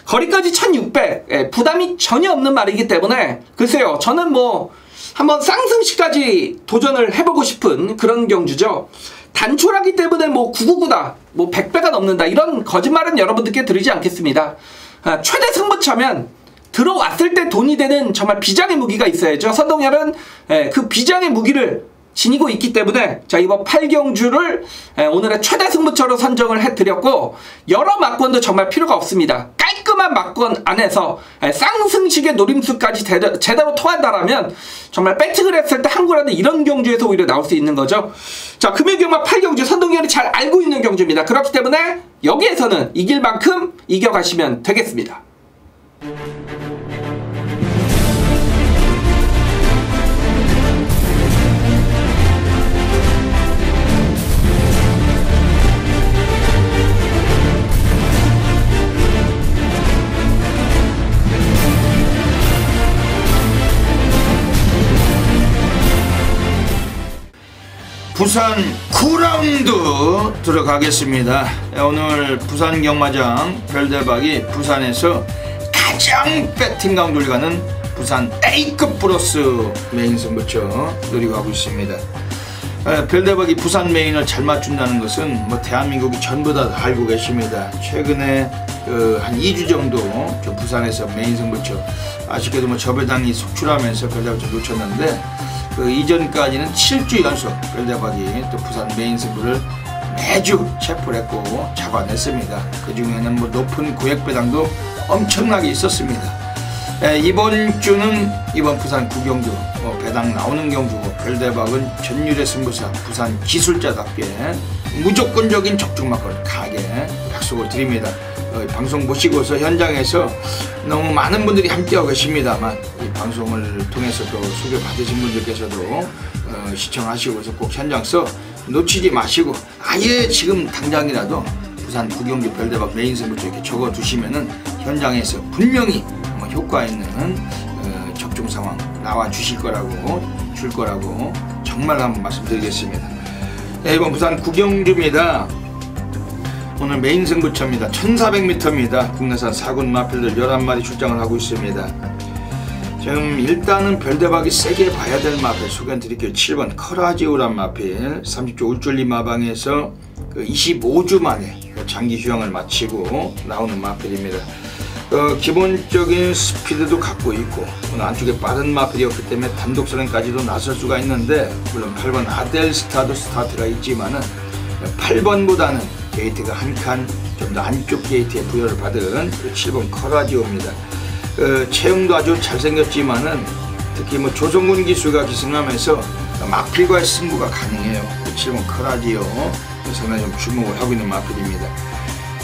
Speaker 2: 거리까지 1600, 부담이 전혀 없는 말이기 때문에 글쎄요, 저는 뭐 한번 쌍승시까지 도전을 해보고 싶은 그런 경주죠. 단촐하기 때문에 뭐 999다, 뭐 100배가 넘는다, 이런 거짓말은 여러분들께 드리지 않겠습니다. 최대 승부차면 들어왔을 때 돈이 되는 정말 비장의 무기가 있어야죠. 선동열은 그 비장의 무기를 지니고 있기 때문에, 자, 이번 8경주를 오늘의 최대 승부처로 선정을 해드렸고, 여러 막권도 정말 필요가 없습니다. 깔끔한 막권 안에서 쌍승식의 노림수까지 제대로 통한다라면 정말 배팅을 했을 때 한구라도 이런 경주에서 오히려 나올 수 있는 거죠. 자, 금요경마 8경주 선동열이 잘 알고 있는 경주입니다. 그렇기 때문에 여기에서는 이길 만큼 이겨가시면 되겠습니다.
Speaker 1: 부산 9라운드 들어가겠습니다. 오늘 부산 경마장 별대박이 부산에서 가장 배팅 강도를 가는 부산 A급 브로스 메인 승부처 노리고 하고 있습니다. 별대박이 부산 메인을 잘 맞춘다는 것은 뭐 대한민국이 전부 다 알고 계십니다. 최근에 한 2주 정도 저 부산에서 메인 승부처 아쉽게도 뭐 저배당이 속출하면서 별대박이 좀 놓쳤는데, 그 이전까지는 7주 연속 별대박이 또 부산 메인 승부를 매주 체포를 했고 잡아냈습니다. 그 중에는 뭐 높은 고액배당도 엄청나게 있었습니다. 이번 주는 이번 부산 9경주 배당 나오는 경주고, 별대박은 전율의 승부사 부산 기술자답게 무조건적인 적중막을 강하게 약속을 드립니다. 방송 보시고서 현장에서 너무 많은 분들이 함께하고 계십니다만, 이 방송을 통해서 또 소개받으신 분들께서도 시청하시고서 꼭 현장서 놓치지 마시고 아예 지금 당장이라도 부산 9경주 별대박 메인 승부처 이렇게 적어 두시면은 현장에서 분명히 효과 있는 적중 상황 나와 주실 거라고 정말 한번 말씀드리겠습니다. 네, 이번 부산 9경주입니다. 오늘 메인 승부처입니다. 1400m입니다. 국내산 4군 마필들 11마리 출장을 하고 있습니다. 지금 일단은 별대박이 세게 봐야 될 마필 소개해드릴게요. 7번 커라지오란 마필 30조 울줄리 마방에서 25주 만에 장기 휴양을 마치고 나오는 마필입니다. 기본적인 스피드도 갖고 있고 오늘 안쪽에 빠른 마필이었기 때문에 단독선행까지도 나설 수가 있는데, 물론 8번 아델스타도 스타트가 있지만은 8번보다는 게이트가 한 칸 좀 더 안쪽 게이트에 부여를 받은 7번 커라지오입니다. 체형도 아주 잘생겼지만은 특히 뭐 조성군 기수가 기승하면서 마필과의 승부가 가능해요. 7번 커라지오 상당히 좀 주목을 하고 있는 마필입니다.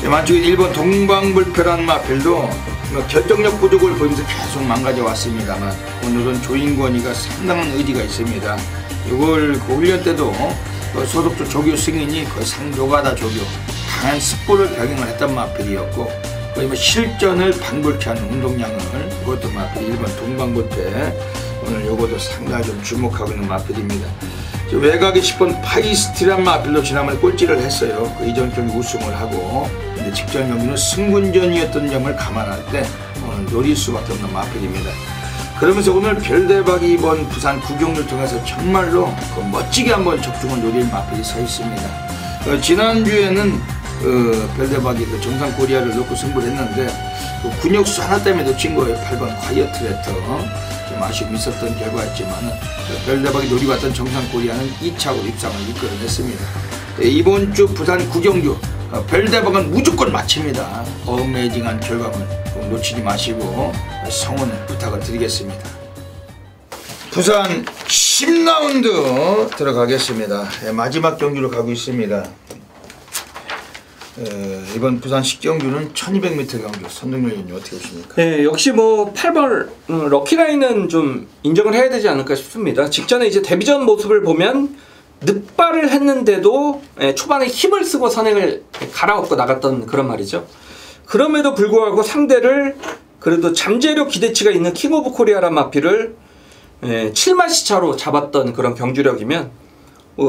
Speaker 1: 안쪽에 1번 동방불패라는 마필도 결정력 부족을 보이면서 계속 망가져 왔습니다만, 오늘은 조인권이가 상당한 의지가 있습니다. 이걸 그 훈련 때도 소독주 조교 승인이 거의 상노가다 조교, 강한 습보를 배경을 했던 마필이었고, 거의 뭐 실전을 방불케 하는 운동량을 그것도 마필 일본 동방부 때 오늘 요것도 상당히 좀 주목하고 있는 마필입니다. 외곽에 10번 파이스티란 마필로 지난번에 꼴찌를 했어요. 그 이전 경기 우승을 하고, 근데 직전 경기는 승군전이었던 점을 감안할 때 오늘 노릴 수밖에 없는 마필입니다. 그러면서 오늘 별대박이 이번 부산 구경을 통해서 정말로 그 멋지게 한번 적중을 노릴 마필이 서 있습니다. 지난주에는 별대박이 그 정상 코리아를 놓고 승부를 했는데 그 근육수 하나 때문에 놓친 거예요. 8번 콰이어트 레터. 좀 아쉬움이 있었던 결과였지만 별대박이 노리고 왔던 정상 코리아는 2차로 입상을 이끌어냈습니다. 이번 주 부산 구경주 별대박은 무조건 마칩니다. 어메이징한 결과물 놓치지 마시고 성원을 부탁을 드리겠습니다. 부산 10라운드 들어가겠습니다. 마지막 경기로 가고 있습니다. 이번 부산 10경주는 1200m 경주 선동열 위원님 어떻게 보십니까?
Speaker 2: 네, 역시 뭐 8번 럭키라인은 좀 인정을 해야 되지 않을까 싶습니다. 직전에 이제 데뷔전 모습을 보면 늑발을 했는데도 초반에 힘을 쓰고 선행을 갈아엎고 나갔던 그런 말이죠. 그럼에도 불구하고 상대를 그래도 잠재력 기대치가 있는 킹 오브 코리아란 마필을 7마시 차로 잡았던 그런 경주력이면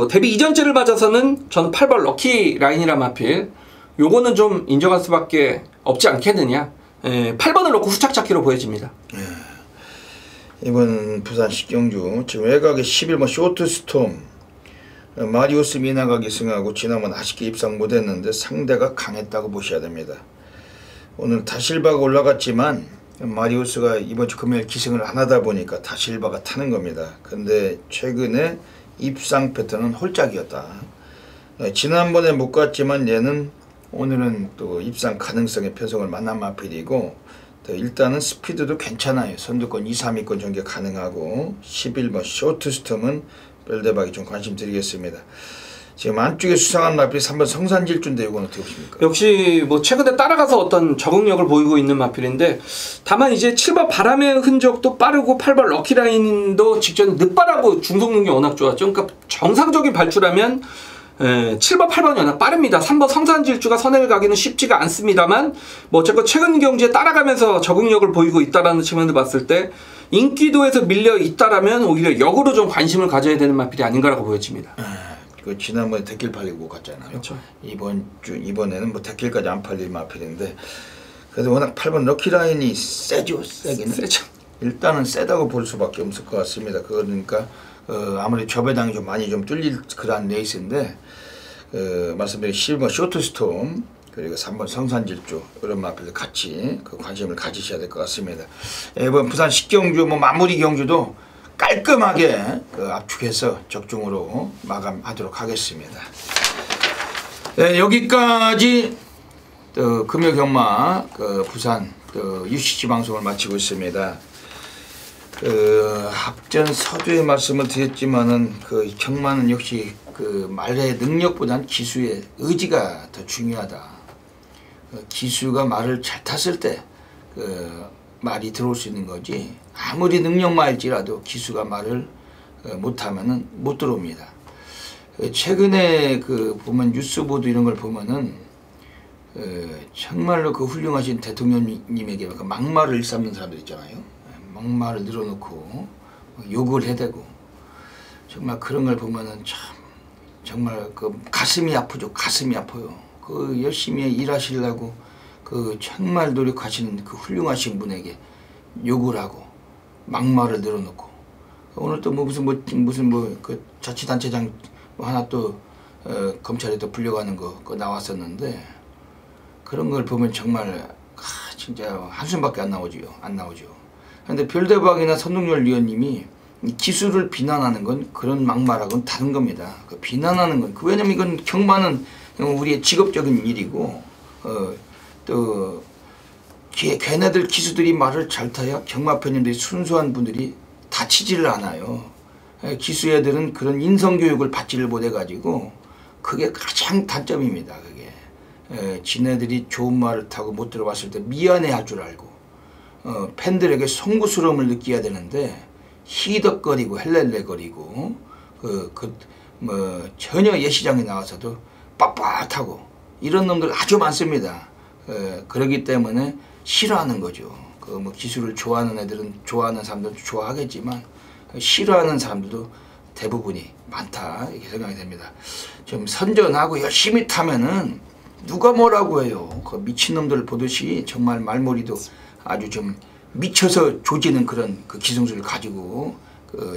Speaker 2: 데뷔 이전째를 맞아서는 저는 8번 럭키라인이란 마필 요거는 좀 인정할 수밖에 없지 않겠느냐. 8번을 놓고 후착 찾기로 보여집니다.
Speaker 1: 이번 부산 10경주 지금 외곽에 11번 쇼트스톰 마리우스 미나가 기승하고 지난번 아쉽게 입상 못했는데 상대가 강했다고 보셔야 됩니다. 오늘 다실바가 올라갔지만 마리우스가 이번 주 금요일 기승을 안 하다 보니까 다실바가 타는 겁니다. 근데 최근에 입상 패턴은 홀짝이었다. 지난번에 못 갔지만 얘는 오늘은 또 입상 가능성의 편성을 만난 마필이고 일단은 스피드도 괜찮아요. 선두권 2, 3위권 전개 가능하고 11번 쇼트스톰은 별대박이 좀 관심 드리겠습니다. 지금 안쪽에 수상한 마필이 3번 성산질주인데 이건 어떻게 보십니까?
Speaker 2: 역시 뭐 최근에 따라가서 어떤 적응력을 보이고 있는 마필인데 다만 이제 7번 바람의 흔적도 빠르고 8번 럭키라인도 직전 늑발하고 중속 능력이 워낙 좋았죠. 그러니까 정상적인 발주라면 7번 8번이 워낙 빠릅니다. 3번 성산질주가 선행을 가기는 쉽지가 않습니다만 뭐 어쨌건 최근 경기에 따라가면서 적응력을 보이고 있다라는 측면을 봤을 때 인기도에서 밀려 있다라면 오히려 역으로 좀 관심을 가져야 되는 마필이 아닌가라고 보여집니다.
Speaker 1: 그 지난번에 데킬 팔리고 갔잖아요.
Speaker 2: 그렇죠.
Speaker 1: 이번에는 뭐 데킬까지 안 팔릴 마필인데 그래도 워낙 8번 럭키라인이 세죠. 세기는.
Speaker 2: 세죠.
Speaker 1: 일단은 세다고 볼 수밖에 없을 것 같습니다. 그러니까 아무리 저배당이 좀 많이 좀 뚫릴 그런 레이스인데 말씀드린 11번 쇼트스톰 그리고 3번 성산질주 이런 마필들 같이 그 관심을 가지셔야 될 것 같습니다. 이번 부산 10경주 뭐 마무리 경주도 깔끔하게 압축해서 적중으로 마감하도록 하겠습니다. 네, 여기까지 금요 경마 부산 UCC 방송을 마치고 있습니다. 앞전 서두에 말씀을 드렸지만은 경마는 역시 말의 능력보다는 기수의 의지가 더 중요하다. 기수가 말을 잘 탔을 때 말이 들어올 수 있는 거지 아무리 능력마일지라도 기수가 말을 못하면은 못 들어옵니다. 최근에 보면 뉴스 보도 이런 걸 보면은 정말로 훌륭하신 대통령님에게 막말을 일삼는 사람들 있잖아요. 막말을 늘어놓고 욕을 해대고 정말 그런 걸 보면은 참 정말 가슴이 아프죠. 가슴이 아파요. 열심히 일하시려고 정말 노력하시는 훌륭하신 분에게 욕을 하고 막말을 늘어놓고 오늘 또 무슨 자치단체장 하나 또 검찰에 또 불려가는 거 나왔었는데 그런 걸 보면 정말 진짜 한숨밖에 안 나오죠. 그런데 별대박이나 선동열 위원님이 기수를 비난하는 건 그런 막말하고는 다른 겁니다. 비난하는 건 왜냐면 이건 경마는 우리의 직업적인 일이고 또 걔네들 기수들이 말을 잘 타야 경마편님들이 순수한 분들이 다치지를 않아요. 기수 애들은 그런 인성교육을 받지를 못해가지고 그게 가장 단점입니다. 그게 지네들이 좋은 말을 타고 못 들어봤을 때 미안해할 줄 알고 팬들에게 송구스러움을 느껴야 되는데 히덕거리고 헬렐레거리고 뭐 전혀 예시장에 나와서도 빳빳하고 이런 놈들 아주 많습니다. 그렇기 때문에 싫어하는 거죠. 그 뭐 기술을 좋아하는 애들은 좋아하는 사람들도 좋아하겠지만 싫어하는 사람들도 대부분이 많다 이렇게 생각이 됩니다. 좀 선전하고 열심히 타면은 누가 뭐라고 해요. 그 미친놈들 보듯이 정말 말머리도 아주 좀 미쳐서 조지는 그런 그 기성술을 가지고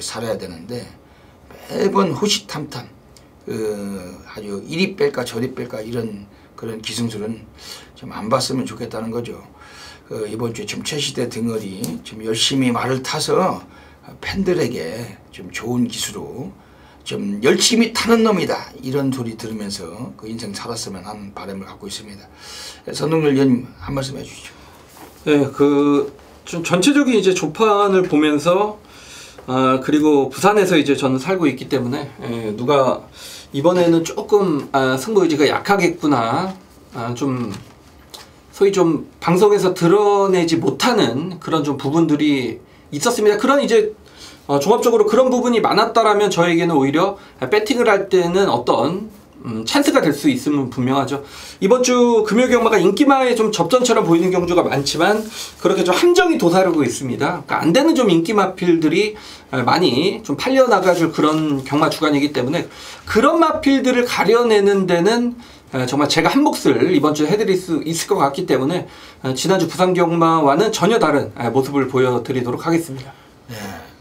Speaker 1: 살아야 되는데 매번 호시탐탐 아주 이리 뺄까 저리 뺄까 이런 그런 기성술은 좀 안 봤으면 좋겠다는 거죠. 이번 주에 좀 최시대 등어리 좀 열심히 말을 타서 팬들에게 좀 좋은 기수로 좀 열심히 타는 놈이다 이런 소리 들으면서 그 인생 살았으면 하는 바람을 갖고 있습니다. 선동열 위원님 한 말씀 해주시죠.
Speaker 2: 네, 좀 전체적인 이제 조판을 보면서 그리고 부산에서 이제 저는 살고 있기 때문에 누가 이번에는 조금 승부 의지가 약하겠구나 좀 소위 좀 방송에서 드러내지 못하는 그런 좀 부분들이 있었습니다. 그런 이제 종합적으로 그런 부분이 많았다라면 저에게는 오히려 배팅을 할 때는 어떤 찬스가 될 수 있으면 분명하죠. 이번 주 금요 경마가 인기마에 좀 접전처럼 보이는 경주가 많지만 그렇게 좀 함정이 도사르고 있습니다. 그러니까 안 되는 좀 인기마 필들이 많이 좀 팔려 나가줄 그런 경마 주간이기 때문에 그런 마필들을 가려내는 데는 정말 제가 한 몫을 이번 주에 해드릴 수 있을 것 같기 때문에 지난주 부산 경마와는 전혀 다른 모습을 보여드리도록 하겠습니다.
Speaker 1: 네.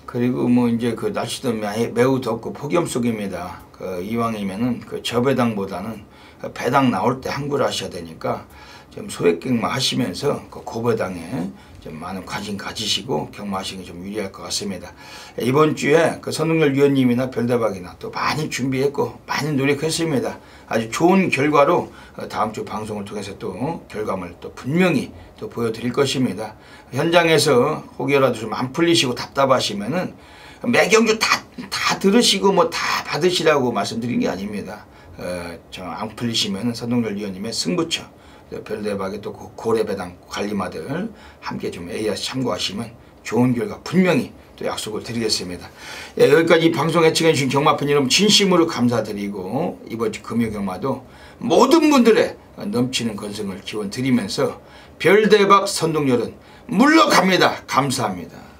Speaker 1: 그리고 뭐 이제 그 날씨도 매우 덥고 폭염 속입니다. 이왕이면은 그 저배당보다는 배당 나올 때 항구를 하셔야 되니까 좀 소액경마 하시면서 그 고배당에 좀 많은 관심 가지시고 경마하시는 게 좀 유리할 것 같습니다. 이번 주에 그 선동열 위원님이나 별대박이나 또 많이 준비했고 많이 노력했습니다. 아주 좋은 결과로 다음 주 방송을 통해서 또 결과물 또 분명히 또 보여드릴 것입니다. 현장에서 혹여라도 좀 안 풀리시고 답답하시면은 매경주 다 들으시고 뭐 다 받으시라고 말씀드린 게 아닙니다. 안 풀리시면은 선동열 위원님의 승부처 별대박의 또 고래배당 관리마들 함께 좀 AS 참고하시면 좋은 결과 분명히 또 약속을 드리겠습니다. 여기까지 방송 애청해주신 경마팬 여러분 진심으로 감사드리고 이번 주 금요 경마도 모든 분들의 넘치는 건승을 기원 드리면서 별대박 선동열은 물러갑니다. 감사합니다.